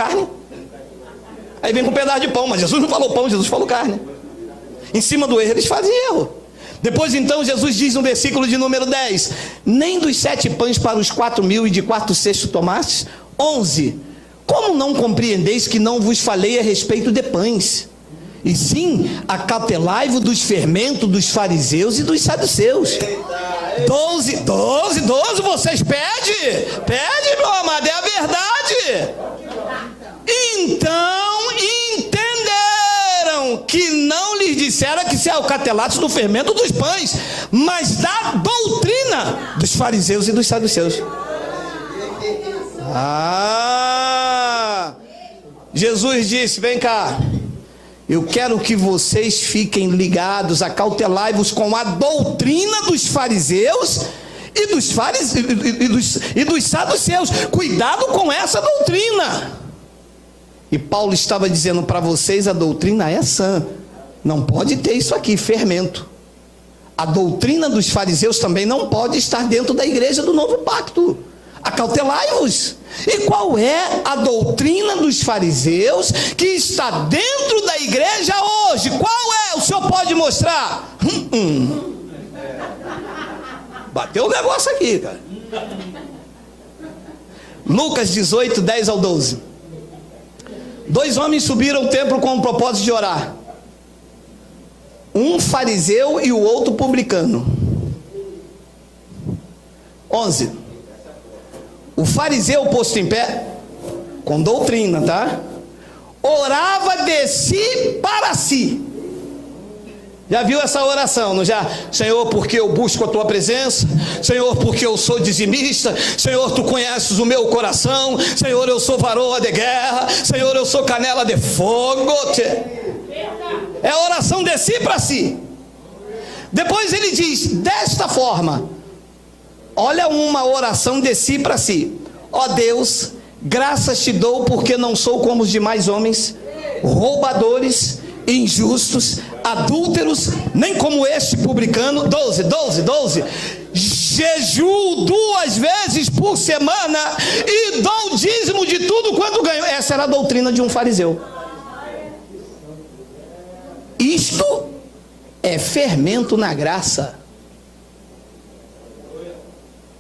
Aí vem com um pedaço de pão, mas Jesus não falou pão, Jesus falou carne. Em cima do erro eles fazem erro. Depois então Jesus diz no versículo de número 10, nem dos 7 pães para os 4.000 e de 4 cestos tomastes? 11, como não compreendeis que não vos falei a respeito de pães? E sim, acautelai-vos dos fermentos dos fariseus e dos saduceus. 12, vocês pede, meu amado, é a verdade. Então entenderam que não lhes disseram que se acatelasse do fermento dos pães, mas da doutrina dos fariseus e dos saduceus. Jesus disse, vem cá, eu quero que vocês fiquem ligados, acautelai-vos com a doutrina dos fariseus e dos saduceus. Cuidado com essa doutrina. E Paulo estava dizendo para vocês, a doutrina é sã. Não pode ter isso aqui, fermento. A doutrina dos fariseus também não pode estar dentro da igreja do novo pacto. Acautelai-vos. E qual é a doutrina dos fariseus que está dentro da igreja hoje? Qual é? O senhor pode mostrar? Bateu o negócio aqui, cara. Lucas 18, 10 ao 12. 2 homens subiram ao templo com o propósito de orar. Um fariseu e o outro publicano. 11. O fariseu posto em pé, com doutrina, tá? Orava de si para si. Já viu essa oração, não já? Senhor, porque eu busco a tua presença. Senhor, porque eu sou dizimista. Senhor, tu conheces o meu coração. Senhor, eu sou varoa de guerra. Senhor, eu sou canela de fogo. É a oração de si para si. Depois ele diz, desta forma, olha uma oração de si para si. Ó Deus, graças te dou porque não sou como os demais homens, roubadores, injustos, adúlteros, nem como este publicano. 12. Jejuo 2 vezes por semana e dou o dízimo de tudo quanto ganho. Essa era a doutrina de um fariseu. Isto é fermento na graça.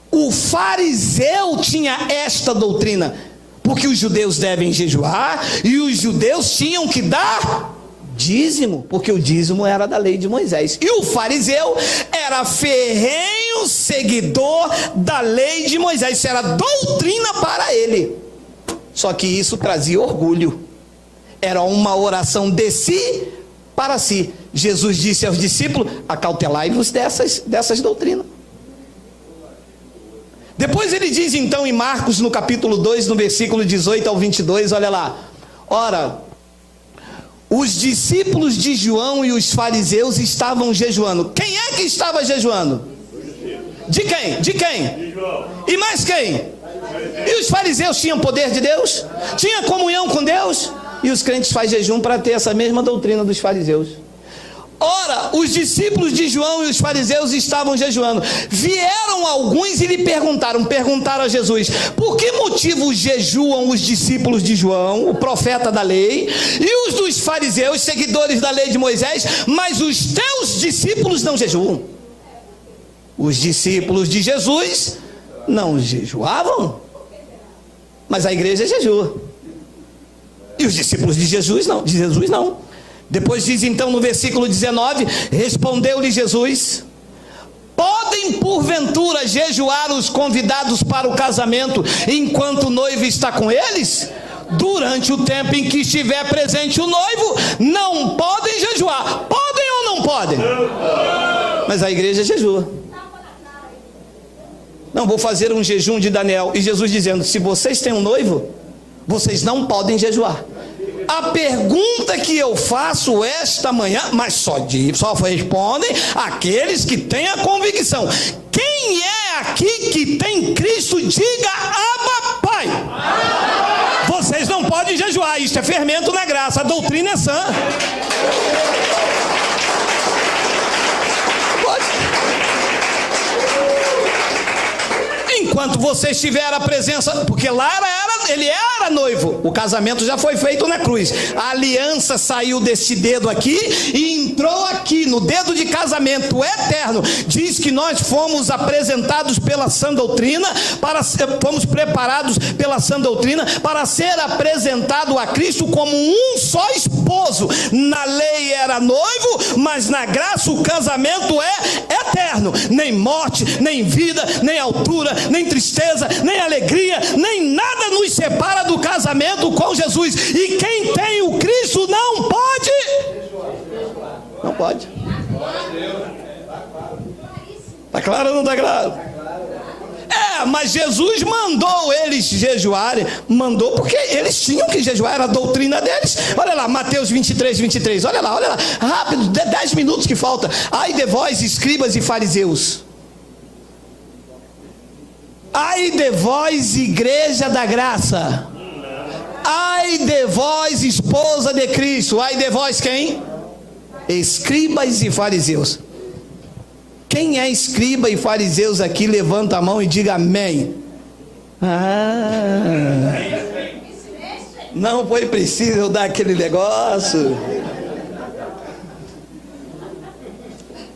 O fariseu tinha esta doutrina, porque os judeus devem jejuar e os judeus tinham que dar dízimo, porque o dízimo era da lei de Moisés. E o fariseu era ferrenho seguidor da lei de Moisés. Isso era doutrina para ele. Só que isso trazia orgulho. Era uma oração de si para si. Jesus disse aos discípulos, acautelai-vos dessas doutrinas. Depois ele diz então em Marcos, no capítulo 2, no versículo 18 ao 22, olha lá. Ora, os discípulos de João e os fariseus estavam jejuando. Quem é que estava jejuando? De quem? De quem? E mais quem? E os fariseus tinham poder de Deus? Tinham comunhão com Deus? E os crentes fazem jejum para ter essa mesma doutrina dos fariseus. Ora, os discípulos de João e os fariseus estavam jejuando. Vieram alguns e lhe perguntaram a Jesus: por que motivo jejuam os discípulos de João, o profeta da lei, e os dos fariseus, seguidores da lei de Moisés, mas os teus discípulos não jejuam? Os discípulos de Jesus não jejuavam, mas a igreja jejua. E os discípulos de Jesus não. Depois diz então no versículo 19: respondeu-lhe Jesus: podem porventura jejuar os convidados para o casamento enquanto o noivo está com eles? Durante o tempo em que estiver presente o noivo, não podem jejuar. Podem ou não podem? Mas a igreja jejua. Não, vou fazer um jejum de Daniel. E Jesus dizendo: se vocês têm um noivo, vocês não podem jejuar. A pergunta que eu faço esta manhã, mas só respondem aqueles que têm a convicção. Quem é aqui que tem Cristo? Diga: Abba, Pai. Vocês não podem jejuar. Isto é fermento na graça. A doutrina é sã. Enquanto você estiver a presença, porque lá ele era noivo, o casamento já foi feito na cruz, a aliança saiu desse dedo aqui e entrou aqui no dedo de casamento eterno. Diz que nós fomos apresentados pela sã doutrina, fomos preparados pela sã doutrina para ser apresentado a Cristo como um só esposo. Na lei era noivo, mas na graça o casamento é eterno. Nem morte, nem vida, nem altura, nem tristeza, nem alegria, nem nada nos separa do casamento com Jesus. E quem tem o Cristo não pode. Não pode. Está claro ou não está claro? Mas Jesus mandou eles jejuarem. Mandou porque eles tinham que jejuar, era a doutrina deles. Olha lá, Mateus 23. Olha lá, rápido, 10 minutos que falta. Ai de vós, escribas e fariseus. Ai de vós, igreja da graça. Ai de vós, esposa de Cristo. Ai de vós quem? Escribas e fariseus. Quem é escriba e fariseus aqui? Levanta a mão e diga amém. Não foi preciso eu dar aquele negócio.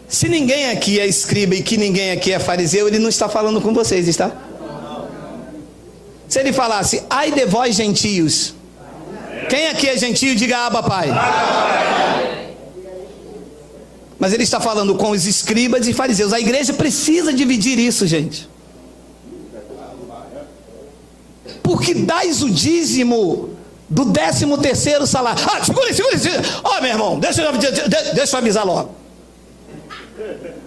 Se ninguém aqui é escriba e que ninguém aqui é fariseu, ele não está falando com vocês, está? Se ele falasse, ai de vós gentios. Quem aqui é gentio, diga Abba, Pai. Mas ele está falando com os escribas e fariseus. A igreja precisa dividir isso, gente. Porque dais o dízimo do 13º salário. Segura. Meu irmão, deixa eu avisar logo.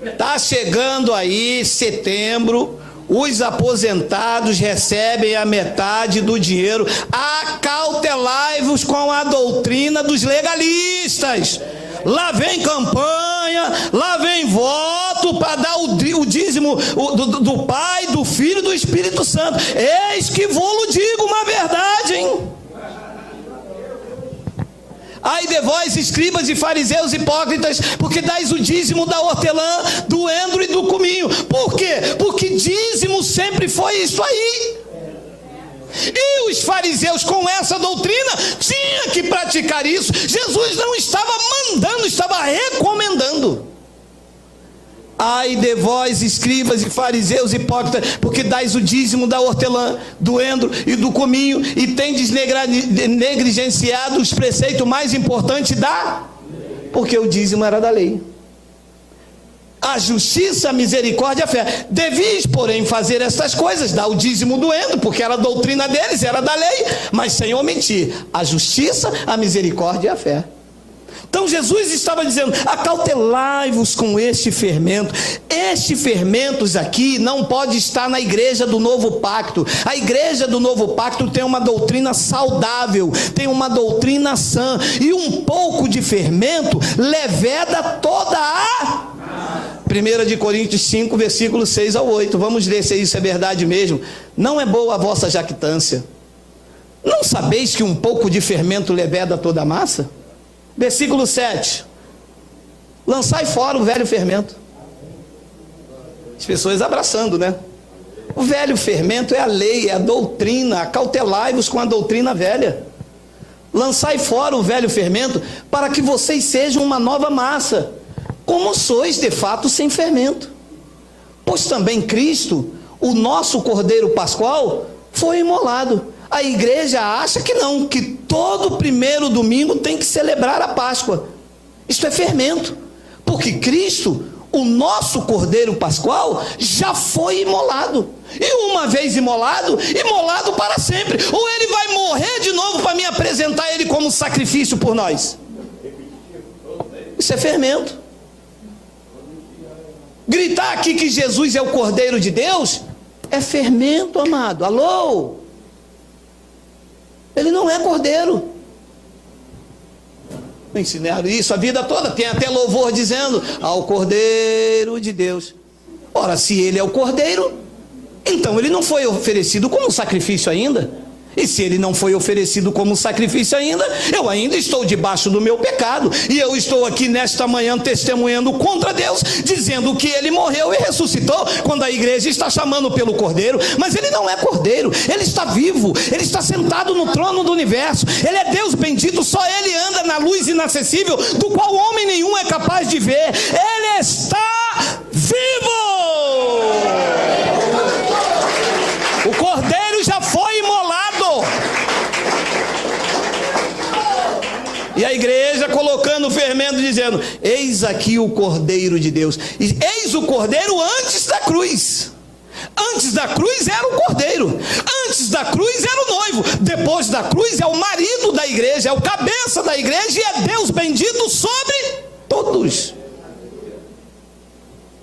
Está chegando aí setembro, os aposentados recebem a metade do dinheiro. Acautelai-vos com a doutrina dos legalistas. Lá vem campanha, lá vem voto para dar o dízimo do Pai, do Filho e do Espírito Santo. Eis que vou-lo digo uma verdade, hein? Ai de vós, escribas e fariseus hipócritas, porque dais o dízimo da hortelã, do endro e do cominho. Por quê? Porque dízimo sempre foi isso aí. E os fariseus, com essa doutrina, tinham que praticar isso. Jesus não estava mandando, estava recomendando. Ai de vós, escribas e fariseus hipócritas, porque dais o dízimo da hortelã, do endro e do cominho, e tendes negligenciado os preceitos mais importantes porque o dízimo era da lei. A justiça, a misericórdia e a fé. Devias, porém, fazer estas coisas, dar o dízimo do endro, porque era a doutrina deles, era da lei, mas sem omitir a justiça, a misericórdia e a fé. Então Jesus estava dizendo, acautelai-vos com este fermento. Este fermento aqui não pode estar na igreja do novo pacto. A igreja do novo pacto tem uma doutrina saudável, tem uma doutrina sã, e um pouco de fermento leveda toda a... 1 de Coríntios 5, versículos 6 ao 8. Vamos ler se isso é verdade mesmo. Não é boa a vossa jactância. Não sabeis que um pouco de fermento leveda toda a massa? Versículo 7. Lançai fora o velho fermento. As pessoas abraçando, né? O velho fermento é a lei, é a doutrina. Acautelai-vos com a doutrina velha. Lançai fora o velho fermento, para que vocês sejam uma nova massa, como sois de fato sem fermento. Pois também Cristo, o nosso Cordeiro Pascual, foi imolado. A igreja acha que não, que todo primeiro domingo tem que celebrar a Páscoa. Isto é fermento, porque Cristo, o nosso Cordeiro Pascual, já foi imolado. E uma vez imolado, imolado para sempre. Ou ele vai morrer de novo para me apresentar ele como sacrifício por nós? Isso é fermento. Gritar aqui que Jesus é o Cordeiro de Deus é fermento, amado. Alô? Ele não é cordeiro. Me ensinaram isso a vida toda. Tem até louvor dizendo ao Cordeiro de Deus. Ora, se ele é o cordeiro, então ele não foi oferecido como sacrifício ainda. E se ele não foi oferecido como sacrifício ainda, eu ainda estou debaixo do meu pecado. E eu estou aqui nesta manhã testemunhando contra Deus, dizendo que ele morreu e ressuscitou, quando a igreja está chamando pelo cordeiro. Mas ele não é cordeiro, ele está vivo, ele está sentado no trono do universo. Ele é Deus bendito, só ele anda na luz inacessível, do qual homem nenhum é capaz de ver. Ele está vivo. O cordeiro já foi imolado. E a igreja colocando o fermento, dizendo: eis aqui o Cordeiro de Deus. E eis o Cordeiro antes da cruz. Antes da cruz era o Cordeiro. Antes da cruz era o noivo. Depois da cruz é o marido da igreja, é o cabeça da igreja, e é Deus bendito sobre todos.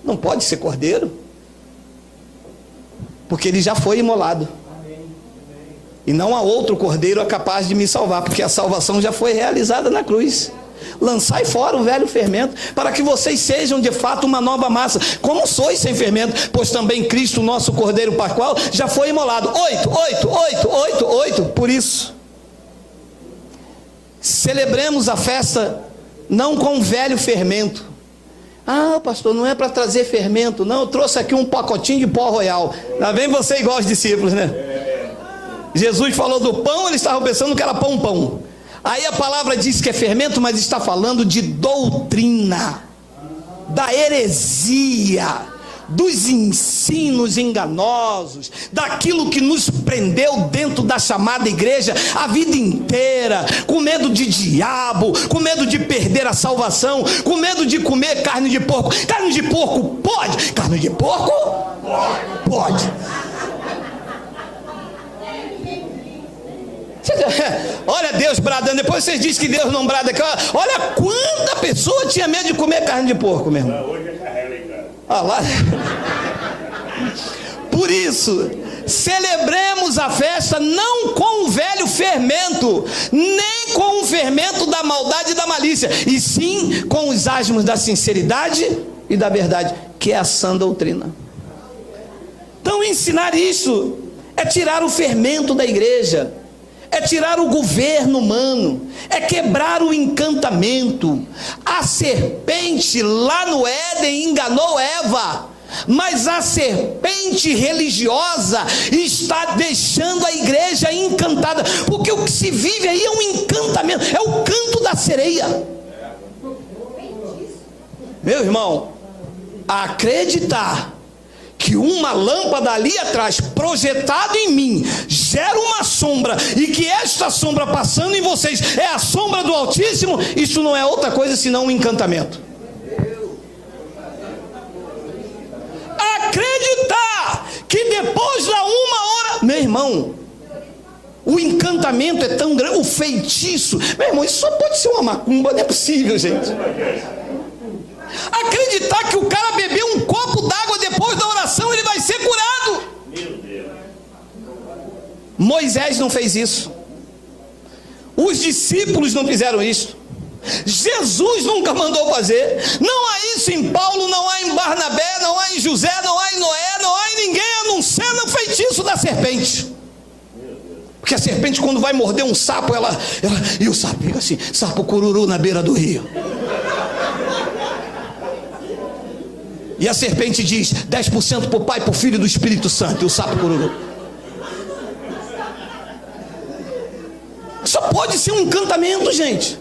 Não pode ser cordeiro, porque ele já foi imolado. E não há outro cordeiro capaz de me salvar, porque a salvação já foi realizada na cruz. Lançai fora o velho fermento, para que vocês sejam de fato uma nova massa, como sois sem fermento, pois também Cristo, nosso Cordeiro Pascual, já foi imolado. 8. Por isso, celebremos a festa não com velho fermento. Ah, pastor, não é para trazer fermento, não, eu trouxe aqui um pacotinho de pó royal. Lá vem você igual os discípulos, né? Jesus falou do pão, eles estavam pensando que era pão. Aí a palavra diz que é fermento, mas está falando de doutrina, da heresia, dos ensinos enganosos, daquilo que nos prendeu dentro da chamada igreja a vida inteira, com medo de diabo, com medo de perder a salvação, com medo de comer carne de porco. Carne de porco pode, carne de porco pode. Olha Deus bradando, depois vocês dizem que Deus não brada aqui. Olha quanta pessoa tinha medo de comer carne de porco, meu irmão. Hoje é carrela em casa. Ah, lá. Por isso, celebremos a festa não com o velho fermento, nem com o fermento da maldade e da malícia, e sim com os asmos da sinceridade e da verdade, que é a sã doutrina. Então ensinar isso é tirar o fermento da igreja, é tirar o governo humano, é quebrar o encantamento. A serpente lá no Éden enganou Eva, mas a serpente religiosa está deixando a igreja encantada, porque o que se vive aí é um encantamento, é o canto da sereia. Meu irmão, acreditar que uma lâmpada ali atrás, projetada em mim, gera uma sombra, e que esta sombra passando em vocês é a sombra do Altíssimo, isso não é outra coisa senão um encantamento. Acreditar que depois da uma hora, meu irmão, o encantamento é tão grande, o feitiço, meu irmão, isso só pode ser uma macumba, não é possível, gente. Acreditar que o cara bebeu um copo d'água depois da oração, ele vai ser curado. Meu Deus. Moisés não fez isso, os discípulos não fizeram isso, Jesus nunca mandou fazer. Não há isso em Paulo, não há em Barnabé, não há em José, não há em Noé, não há em ninguém, a não ser no feitiço da serpente. Porque a serpente, quando vai morder um sapo, e o sapo fica assim, sapo cururu na beira do rio. E a serpente diz, 10% para o Pai, para o Filho e do Espírito Santo, e o sapo cururu. Só pode ser um encantamento, gente.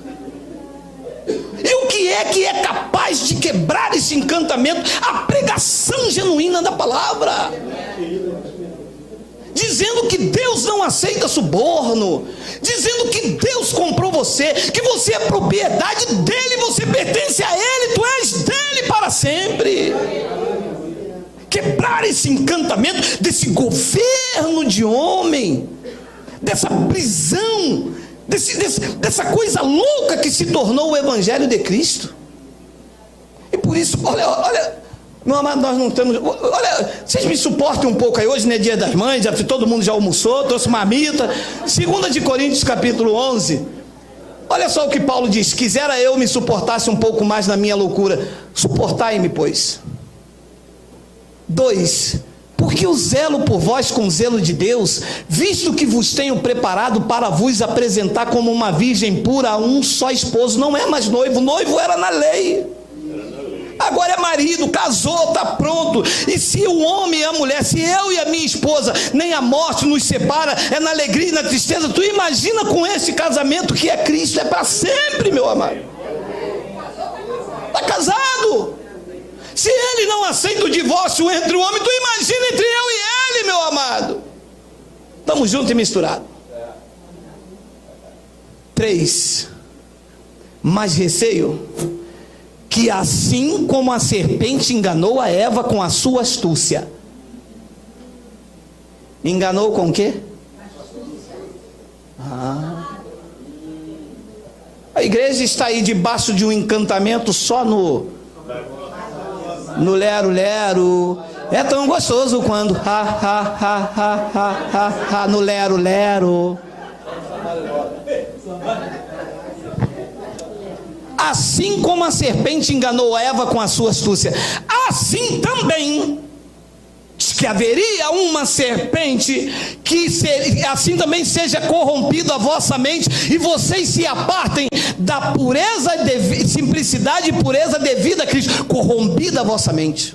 E o que é capaz de quebrar esse encantamento? A pregação genuína da palavra. Dizendo que Deus não aceita suborno, dizendo que Deus comprou você, que você é propriedade dele, você pertence a ele, tu és dele para sempre. Quebrar esse encantamento, desse governo de homem, dessa prisão, dessa coisa louca que se tornou o Evangelho de Cristo. E por isso, olha, meu amado, nós não temos. Olha, vocês me suportem um pouco aí. Hoje não é dia das mães, todo mundo já almoçou, trouxe marmita. 2 de Coríntios capítulo 11. Olha só o que Paulo diz: quisera eu me suportasse um pouco mais na minha loucura. Suportai-me, pois. 2. Porque o zelo por vós com zelo de Deus, visto que vos tenho preparado para vos apresentar como uma virgem pura a um só esposo. Não é mais noivo, noivo era na lei. Agora é marido, casou, está pronto. E se o homem e a mulher, se eu e a minha esposa, nem a morte nos separa, é na alegria e na tristeza, tu imagina com esse casamento que é Cristo, é para sempre, meu amado. Está casado. Se ele não aceita o divórcio entre o homem, tu imagina entre eu e ele, meu amado. Estamos juntos e misturados. 3. Mais receio, que assim como a serpente enganou a Eva com a sua astúcia. Enganou com o quê? A igreja está aí debaixo de um encantamento só no lero-lero. É tão gostoso quando no lero-lero. Assim como a serpente enganou a Eva com a sua astúcia, assim também que haveria uma serpente que assim também seja corrompida a vossa mente, e vocês se apartem da pureza, simplicidade e pureza devida a Cristo. Corrompida a vossa mente.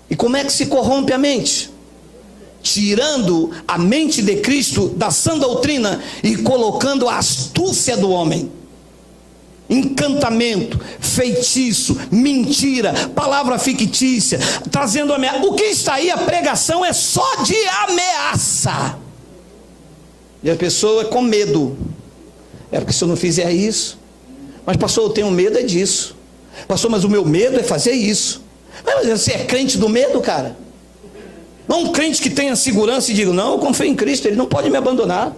E como é que se corrompe a mente? Tirando a mente de Cristo da sã doutrina e colocando a astúcia do homem. Encantamento, feitiço, mentira, palavra fictícia, trazendo ameaça. O que está aí, a pregação é só de ameaça. E a pessoa com medo. É porque se eu não fizer isso. Mas pastor, eu tenho medo é disso. Pastor, mas o meu medo é fazer isso. Mas você é crente do medo, cara? Não um crente que tenha segurança e diga, não, eu confio em Cristo, Ele não pode me abandonar.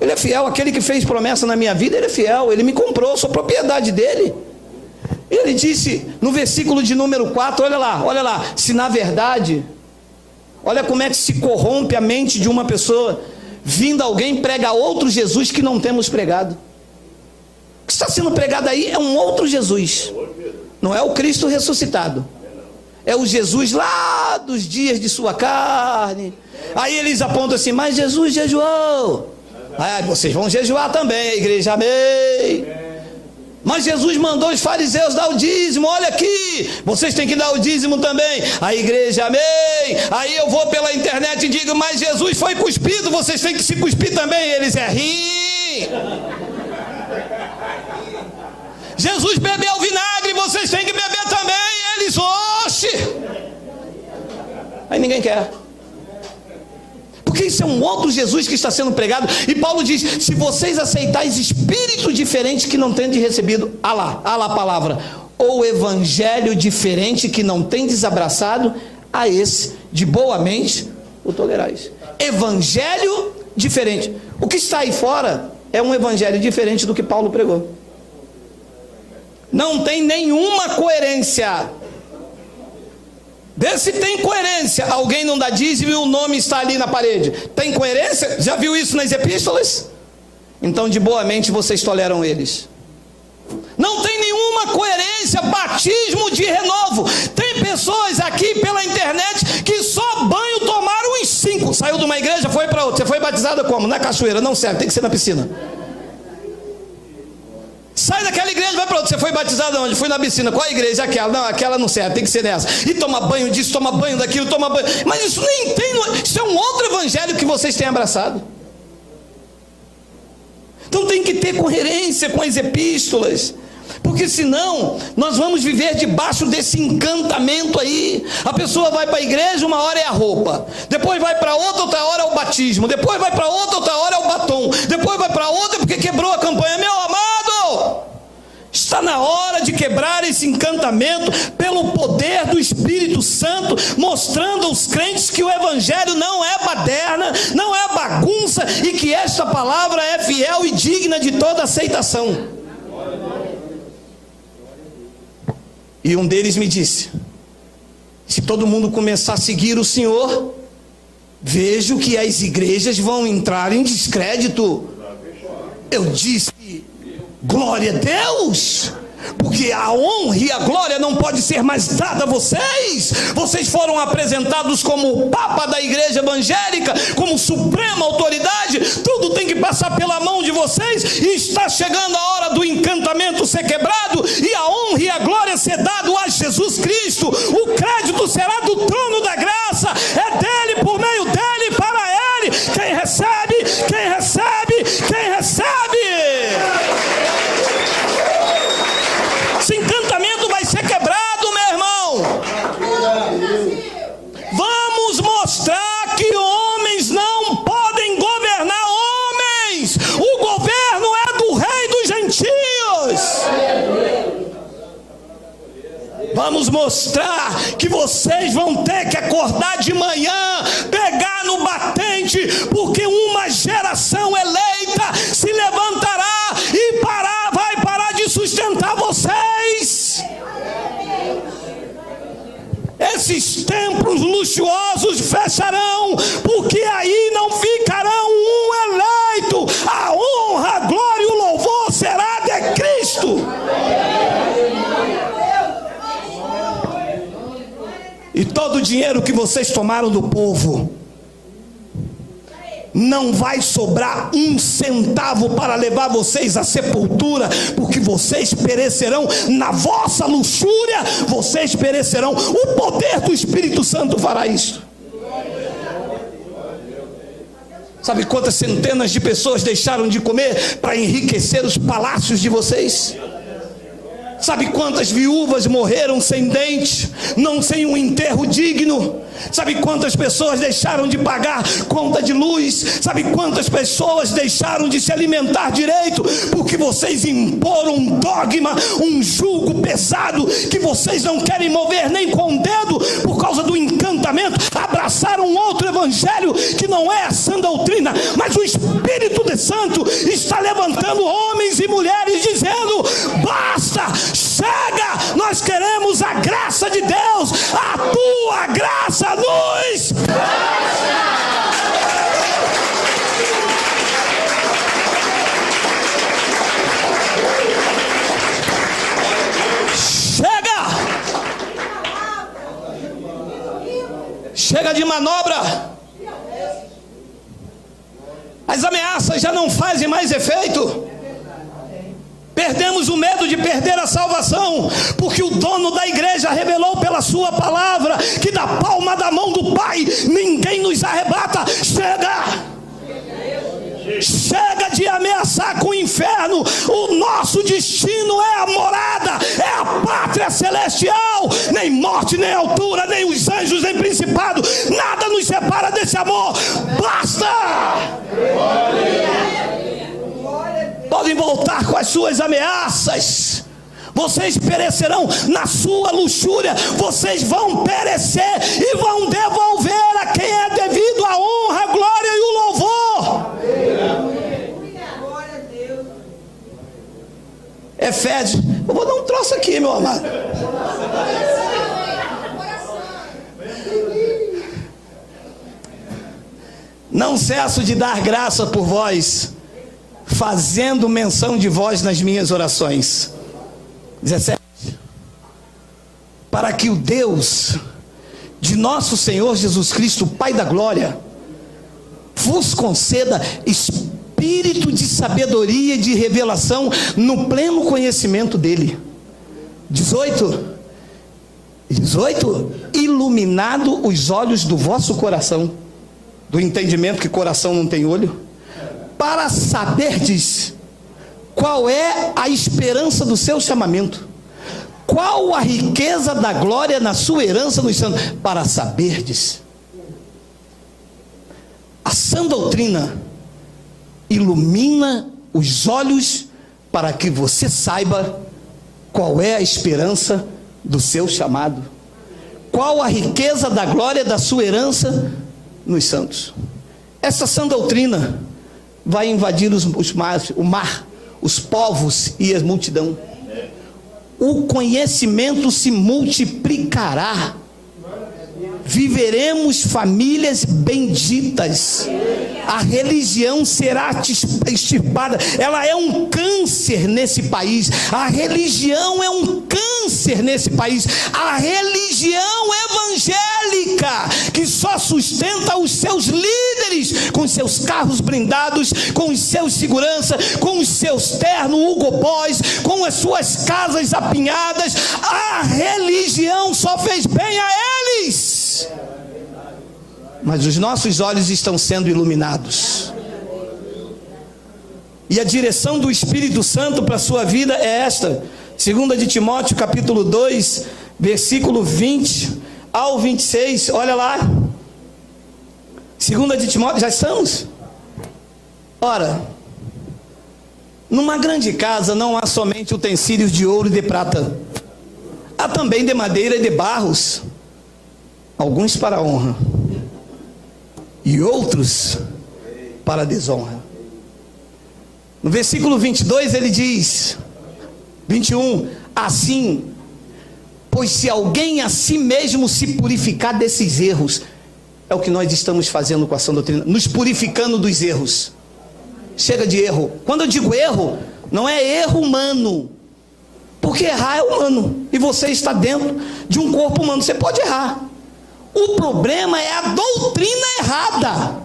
Ele é fiel, aquele que fez promessa na minha vida, Ele é fiel, Ele me comprou, sou propriedade dEle. Ele disse no versículo de número 4, olha lá, se na verdade, olha como é que se corrompe a mente de uma pessoa, vindo alguém prega outro Jesus que não temos pregado. O que está sendo pregado aí é um outro Jesus, não é o Cristo ressuscitado, é o Jesus lá dos dias de sua carne. Aí eles apontam assim, mas Jesus jejuou. Vocês vão jejuar também, a igreja, amém. Mas Jesus mandou os fariseus dar o dízimo, olha aqui, vocês têm que dar o dízimo também, a igreja, amém. Aí eu vou pela internet e digo, mas Jesus foi cuspido, vocês têm que se cuspir também, eles rim. Jesus bebeu vinagre, vocês têm que beber também, eles, oxe. Aí ninguém quer. Porque isso é um outro Jesus que está sendo pregado. E Paulo diz, se vocês aceitais espírito diferente que não tendes recebido, lá a palavra, ou evangelho diferente que não tendes abraçado, a esse de boa mente o tolerais. Evangelho diferente. O que está aí fora é um evangelho diferente do que Paulo pregou. Não tem nenhuma coerência. Vê se tem coerência. Alguém não dá dízimo e o nome está ali na parede. Tem coerência? Já viu isso nas epístolas? Então de boa mente vocês toleram eles. nenhuma coerência. Batismo de renovo. Tem pessoas aqui pela internet que só banho tomaram uns 5. Saiu de uma igreja, foi para outra. Você foi batizada como? Na cachoeira. Não serve, tem que ser na piscina. Sai daquela igreja, vai para outra. Você foi batizado onde? Fui na piscina. Qual a igreja? Aquela. Não, aquela não serve, tem que ser nessa. E toma banho disso, toma banho daquilo, toma banho. Mas isso nem tem. Isso é um outro evangelho que vocês têm abraçado. Então tem que ter coerência com as epístolas. Porque senão nós vamos viver debaixo desse encantamento aí. A pessoa vai para a igreja, uma hora é a roupa, depois vai para outra hora é o batismo, depois vai para outra hora é o batom, depois vai para outra porque quebrou a campanha. Meu amado, está na hora de quebrar esse encantamento pelo poder do Espírito Santo, mostrando aos crentes que o evangelho não é baderna, não é bagunça, e que esta palavra é fiel e digna de toda aceitação. E um deles me disse: se todo mundo começar a seguir o Senhor, vejo que as igrejas vão entrar em descrédito. Eu disse: glória a Deus, porque a honra e a glória não pode ser mais dada a vocês. Vocês foram apresentados como o Papa da igreja evangélica, como suprema autoridade. Tudo tem que passar pela mão de vocês, e está chegando a hora do encantamento ser quebrado e a honra e a glória ser dado a Jesus Cristo. O crédito será do trono da graça, é dele, por meio dele, para ele. Quem recebe, quem recebe, quem recebe. Esse encantamento vai ser quebrado, meu irmão. Vamos mostrar que homens não podem governar homens. O governo é do rei dos gentios. Vamos mostrar que vocês vão ter que acordar de manhã, pegar no batente, porque uma geração eleita se levantará e vai parar de sustentar vocês. Esses templos luxuosos fecharão, porque aí não ficarão um eleito. A honra, a glória e o louvor será de Cristo. E todo o dinheiro que vocês tomaram do povo, não vai sobrar um centavo para levar vocês à sepultura, porque vocês perecerão na vossa luxúria, vocês perecerão. O poder do Espírito Santo fará isso. Sabe quantas centenas de pessoas deixaram de comer para enriquecer os palácios de vocês? Sabe quantas viúvas morreram sem dente, não sem um enterro digno? Sabe quantas pessoas deixaram de pagar conta de luz? Sabe quantas pessoas deixaram de se alimentar direito? Porque vocês imporam um dogma, um jugo pesado, que vocês não querem mover nem com o dedo, por causa do encantamento. Abraçaram um outro evangelho que não é a sã doutrina, mas o Espírito Santo está levantando homens e mulheres dizendo: basta, chega, nós queremos a graça de Deus, a tua graça nos basta. Chega de manobra. As ameaças já não fazem mais efeito. Perdemos o medo de perder a salvação, porque o dono da igreja revelou pela sua palavra que da palma da mão do Pai ninguém nos arrebata. Chega de ameaçar com o inferno. O nosso destino é a morada, é a pátria celestial. Nem morte, nem altura, nem os anjos, nem principado, nada nos separa desse amor. Basta! Podem voltar com as suas ameaças. Vocês perecerão na sua luxúria. Vocês vão perecer e vão devolver a quem é devido a honra, a glória e o louvor. Efésios, eu vou dar um troço aqui, meu amado. Não cesso de dar graça por vós, fazendo menção de vós nas minhas orações. 17. Para que o Deus de nosso Senhor Jesus Cristo, Pai da glória, vos conceda espírito de sabedoria e de revelação no pleno conhecimento dele. 18, iluminado os olhos do vosso coração, do entendimento que coração não tem olho, para saberdes qual é a esperança do seu chamamento, qual a riqueza da glória na sua herança nos santos, para saberdes. A sã doutrina ilumina os olhos para que você saiba qual é a esperança do seu chamado, qual a riqueza da glória da sua herança nos santos. Essa sã doutrina vai invadir o mar, os povos e a multidão. O conhecimento se multiplicará. Viveremos famílias benditas. A religião será extirpada. Ela é um câncer nesse país. A religião é um câncer nesse país. A religião evangélica, que só sustenta os seus líderes com seus carros blindados, com os seus segurança, com os seus ternos Hugo Boss, com as suas casas apinhadas. A religião só fez bem a eles. Mas os nossos olhos estão sendo iluminados. E a direção do Espírito Santo para a sua vida é esta. 2 de Timóteo capítulo 2, versículo 20 ao 26. Olha lá. 2 de Timóteo, já estamos? Ora, numa grande casa não há somente utensílios de ouro e de prata. Há também de madeira e de barros, alguns para a honra e outros para a desonra. No versículo 22 ele diz, 21, assim, pois se alguém a si mesmo se purificar desses erros, é o que nós estamos fazendo com a sã doutrina, nos purificando dos erros. Chega de erro. Quando eu digo erro, não é erro humano, porque errar é humano, e você está dentro de um corpo humano, você pode errar. O problema é a doutrina errada,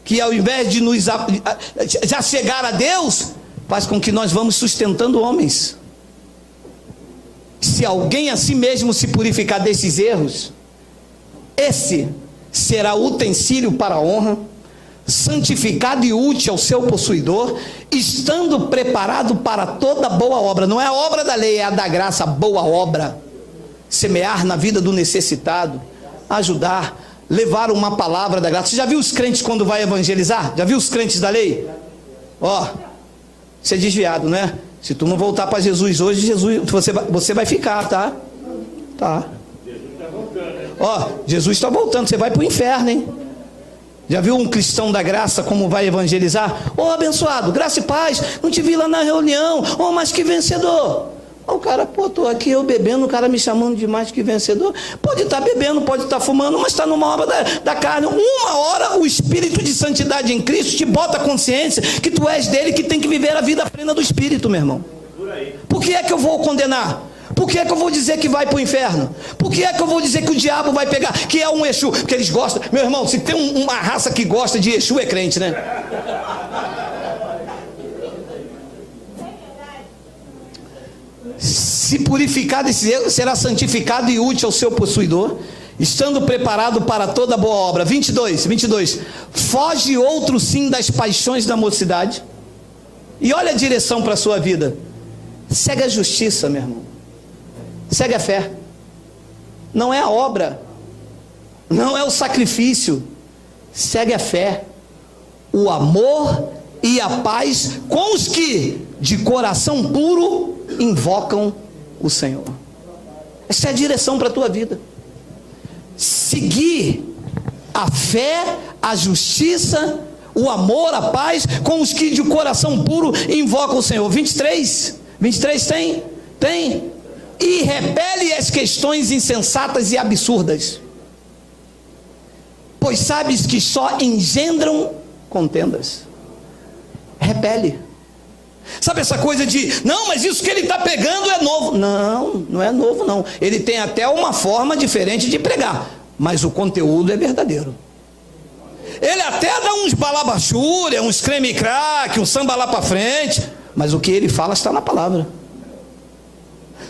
que ao invés de nos já chegar a Deus, faz com que nós vamos sustentando homens. Se alguém a si mesmo se purificar desses erros, esse será utensílio para a honra, santificado e útil ao seu possuidor, estando preparado para toda boa obra. Não é a obra da lei, é a da graça, a boa obra. Semear na vida do necessitado, ajudar, levar uma palavra da graça. Você já viu os crentes quando vai evangelizar? Já viu os crentes da lei? Ó, você é desviado, né? Se tu não voltar para Jesus hoje, você vai ficar, tá? Tá. Ó, Jesus está voltando, você vai para o inferno, hein? Já viu um cristão da graça como vai evangelizar? Ô, abençoado, graça e paz, não te vi lá na reunião. Ô, mas que vencedor. O cara, pô, tô aqui eu bebendo, o cara me chamando de mais que vencedor. Pode estar bebendo, pode estar fumando, mas está numa obra da carne. Uma hora o Espírito de santidade em Cristo te bota a consciência que tu és dele, que tem que viver a vida plena do Espírito, meu irmão. Por que é que eu vou condenar? Por que é que eu vou dizer que vai para o inferno? Por que é que eu vou dizer que o diabo vai pegar, que é um Exu? Porque eles gostam. Meu irmão, se tem uma raça que gosta de Exu, é crente, né? Se purificar desse erro, será santificado e útil ao seu possuidor, estando preparado para toda boa obra. 22, foge outro sim das paixões da mocidade, e olha a direção para a sua vida. Segue a justiça, meu irmão, segue a fé, não é a obra, não é o sacrifício, segue a fé, o amor e a paz com os que de coração puro invocam o Senhor. Essa é a direção para a tua vida. Seguir a fé, a justiça, o amor, a paz com os que de coração puro invocam o Senhor. 23 tem. E repele as questões insensatas e absurdas, pois sabes que só engendram contendas. Repele. Sabe essa coisa de, não, mas isso que ele está pegando é novo. Não, não é novo não. Ele tem até uma forma diferente de pregar, mas o conteúdo é verdadeiro. Ele até dá uns balabachúria, uns creme-crack, um samba lá para frente, mas o que ele fala está na palavra.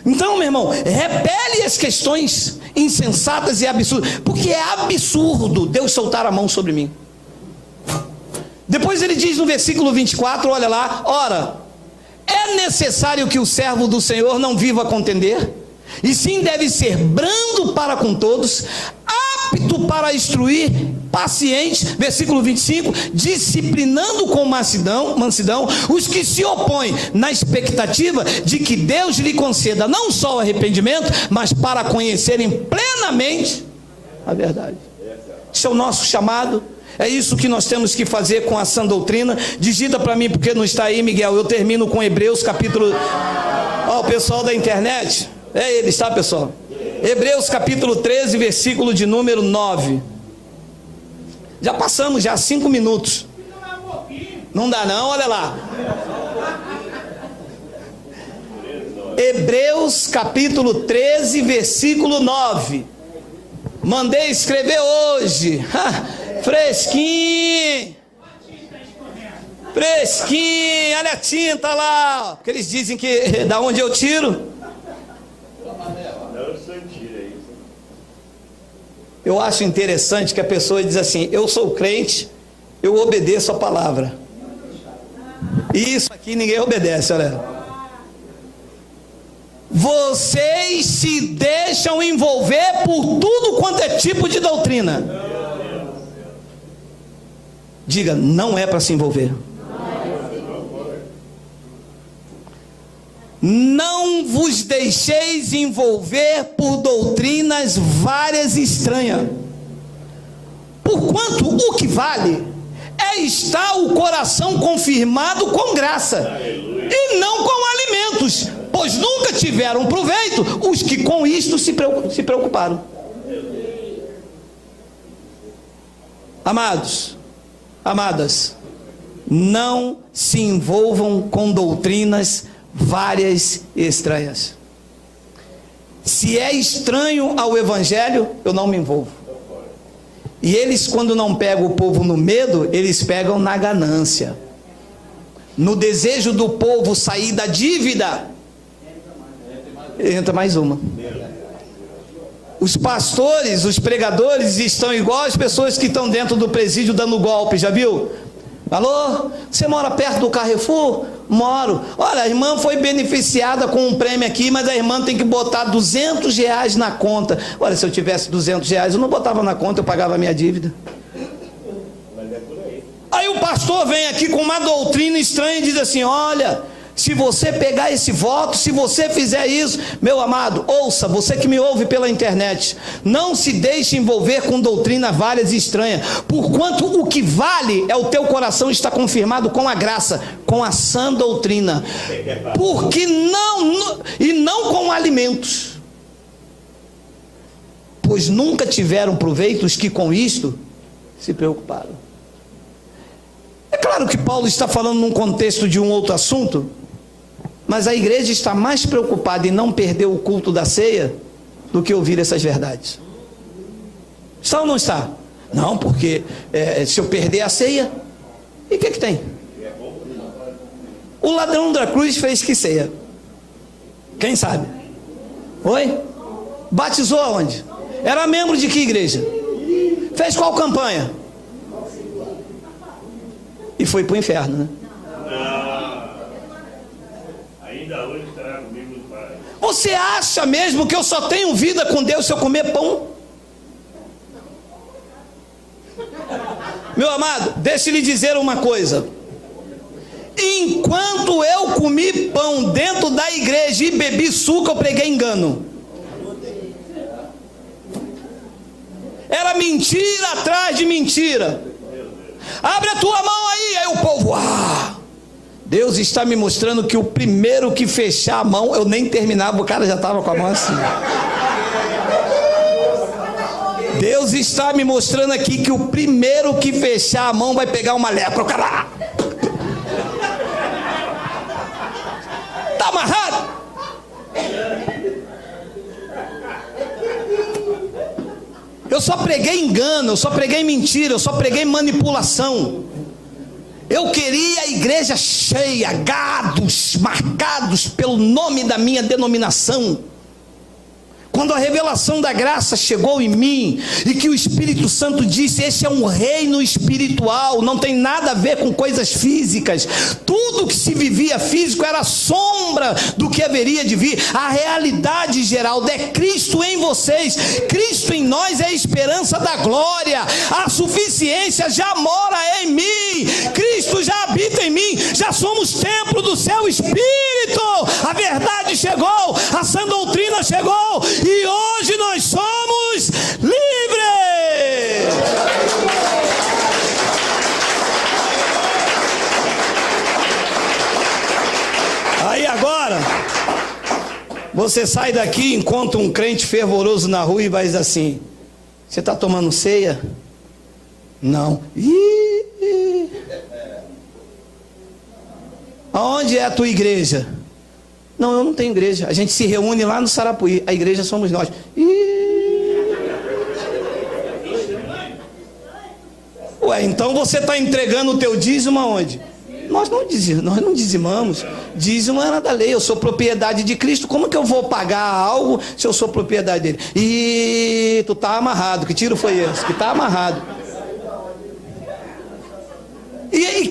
Então, meu irmão, repele as questões insensatas e absurdas, porque é absurdo Deus soltar a mão sobre mim. Depois ele diz no versículo 24, olha lá, ora, é necessário que o servo do Senhor não viva a contender, e sim deve ser brando para com todos, apto para instruir, paciente, versículo 25, disciplinando com mansidão os que se opõem, na expectativa de que Deus lhe conceda não só o arrependimento, mas para conhecerem plenamente a verdade. Esse é o nosso chamado. É isso que nós temos que fazer com a sã doutrina. Digita para mim, porque não está aí, Miguel. Eu termino com Hebreus capítulo... Ó, o pessoal da internet, é eles, tá, pessoal? Hebreus capítulo 13, versículo de número 9. Já passamos já 5 minutos. Não dá não, olha lá. Hebreus capítulo 13, versículo 9. Mandei escrever hoje. Fresquinho. Fresquinho. Olha a tinta lá. Porque eles dizem que da onde eu tiro. Eu acho interessante que a pessoa diz assim, eu sou crente, eu obedeço a palavra. E isso aqui ninguém obedece, olha. Vocês se deixam envolver por tudo quanto é tipo de doutrina. Diga, não é para se envolver. Não vos deixeis envolver por doutrinas várias e estranhas, porquanto o que vale é estar o coração confirmado com graça, e não com alimentos, pois nunca tiveram proveito os que com isto se preocuparam. Amados, amadas, não se envolvam com doutrinas várias e estranhas. Se é estranho ao evangelho, eu não me envolvo. E eles, quando não pegam o povo no medo, eles pegam na ganância, no desejo do povo sair da dívida. Entra mais uma. Os pastores, os pregadores estão igual as pessoas que estão dentro do presídio dando golpe, já viu? Alô, você mora perto do Carrefour? Moro. Olha, a irmã foi beneficiada com um prêmio aqui, mas a irmã tem que botar R$200 na conta. Olha, se eu tivesse R$200, eu não botava na conta, eu pagava a minha dívida. Aí o pastor vem aqui com uma doutrina estranha e diz assim, olha, se você pegar esse voto, se você fizer isso, meu amado, ouça, você que me ouve pela internet, não se deixe envolver com doutrina várias e estranhas, porquanto o que vale é o teu coração estar confirmado com a graça, com a sã doutrina, porque não com alimentos, pois nunca tiveram proveito os que com isto se preocuparam. É claro que Paulo está falando num contexto de um outro assunto, mas a igreja está mais preocupada em não perder o culto da ceia do que ouvir essas verdades. Está ou não está? Não, porque se eu perder a ceia, e o que tem? O ladrão da cruz fez que ceia? Quem sabe? Oi? Batizou aonde? Era membro de que igreja? Fez qual campanha? E foi para o inferno, né? Você acha mesmo que eu só tenho vida com Deus se eu comer pão? Meu amado, deixa eu lhe dizer uma coisa. Enquanto eu comi pão dentro da igreja e bebi suco, eu preguei engano. Era mentira atrás de mentira. Abre a tua mão aí. Aí o povo, Deus está me mostrando que o primeiro que fechar a mão, eu nem terminava, o cara já estava com a mão assim. Deus está me mostrando aqui que o primeiro que fechar a mão vai pegar uma lepra. O cara... preguei engano, eu só preguei mentira, eu só preguei manipulação. Eu queria a igreja cheia, gados marcados pelo nome da minha denominação. Quando a revelação da graça chegou em mim, e que o Espírito Santo disse, esse é um reino espiritual, não tem nada a ver com coisas físicas, tudo que se vivia físico era sombra do que haveria de vir. A realidade geral é Cristo em vocês, Cristo em nós é a esperança da glória, a suficiência já mora em mim, Cristo já habita em mim, já somos templo do seu Espírito, a verdade chegou, a sã doutrina chegou, e hoje nós somos livres. Aí agora, você sai daqui, encontra um crente fervoroso na rua e vai dizer assim: você está tomando ceia? Não. Ih. Aonde é a tua igreja? Não, eu não tenho igreja. A gente se reúne lá no Sarapuí. A igreja somos nós. Ué, então você está entregando o teu dízimo aonde? Nós não dizimamos. Dízimo era da lei. Eu sou propriedade de Cristo. Como que eu vou pagar algo se eu sou propriedade dele? E tu está amarrado. Que tiro foi esse? Que está amarrado. E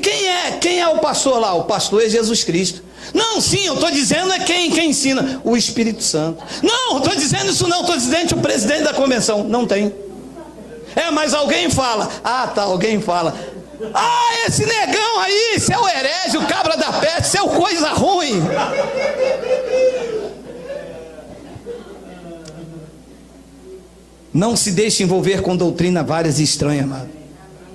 quem é o pastor lá? O pastor é Jesus Cristo. Não, sim, eu estou dizendo é quem ensina? O Espírito Santo. Não, eu estou dizendo isso não, estou dizendo o presidente da convenção. Não tem. Mas alguém fala. Alguém fala. Esse negão aí, esse é o herege, o cabra da peste, esse é o coisa ruim. Não se deixe envolver com doutrina várias e estranhas, amado.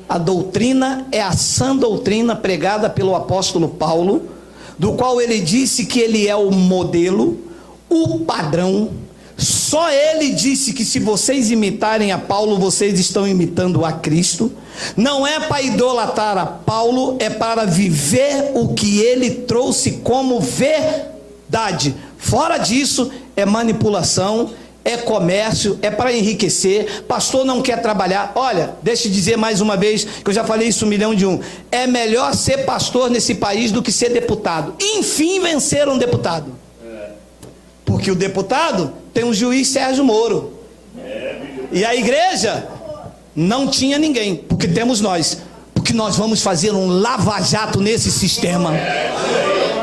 A doutrina é a sã doutrina pregada pelo apóstolo Paulo, do qual ele disse que ele é o modelo, o padrão. Só ele disse que se vocês imitarem a Paulo, vocês estão imitando a Cristo. Não é para idolatrar a Paulo, é para viver o que ele trouxe como verdade. Fora disso, é manipulação, é comércio, é para enriquecer. Pastor não quer trabalhar. Olha, deixa eu dizer mais uma vez, que eu já falei isso 1.000.000. É melhor ser pastor nesse país do que ser deputado. Enfim, vencer um deputado. Porque o deputado tem um juiz Sérgio Moro. E a igreja não tinha ninguém, porque temos nós. Porque nós vamos fazer um lava-jato nesse sistema.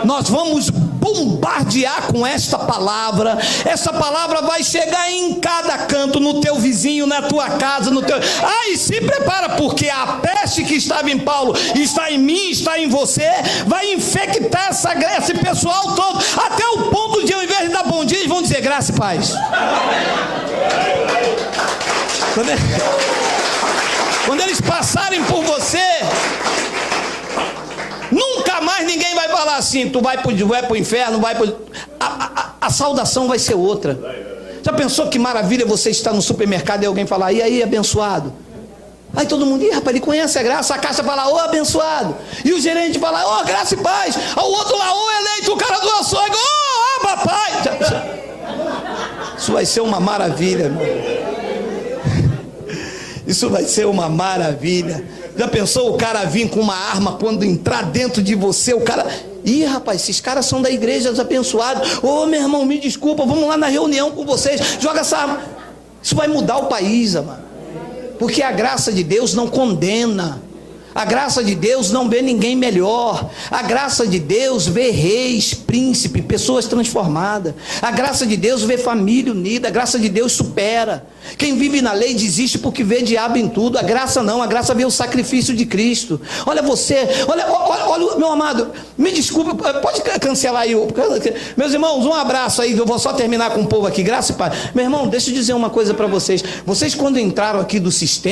Nós vamos bombardear com esta palavra. Essa palavra vai chegar em cada canto, no teu vizinho, na tua casa, no teu... E se prepara, porque a peste que estava em Paulo está em mim, está em você, vai infectar esse pessoal todo, até o ponto de, ao invés de dar bom dia, eles vão dizer graça e paz. Quando eles passarem por você, nunca mais ninguém vai falar assim: tu vai para o inferno, vai para... A saudação vai ser outra. Já pensou que maravilha você estar no supermercado e alguém falar: e aí, abençoado? Aí todo mundo: ih, rapaz, ele conhece a graça. A caixa fala: ô, abençoado. E o gerente fala: ô, graça e paz. O outro lá: ô, eleito. O cara do açougue: ô, papai. Isso vai ser uma maravilha, irmão. Isso vai ser uma maravilha. Já pensou o cara vir com uma arma, quando entrar dentro de você, o cara... Ih, rapaz, esses caras são da igreja, os abençoados. Ô, meu irmão, me desculpa, vamos lá na reunião com vocês. Joga essa arma. Isso vai mudar o país, amado. Porque a graça de Deus não condena. A graça de Deus não vê ninguém melhor. A graça de Deus vê reis, príncipes, pessoas transformadas. A graça de Deus vê família unida. A graça de Deus supera. Quem vive na lei desiste porque vê diabo em tudo. A graça não, a graça vê o sacrifício de Cristo. Olha você, olha meu amado, me desculpa, pode cancelar aí. Meus irmãos, um abraço aí, eu vou só terminar com o povo aqui, graça e paz. Meu irmão, deixa eu dizer uma coisa para vocês. Vocês quando entraram aqui do sistema,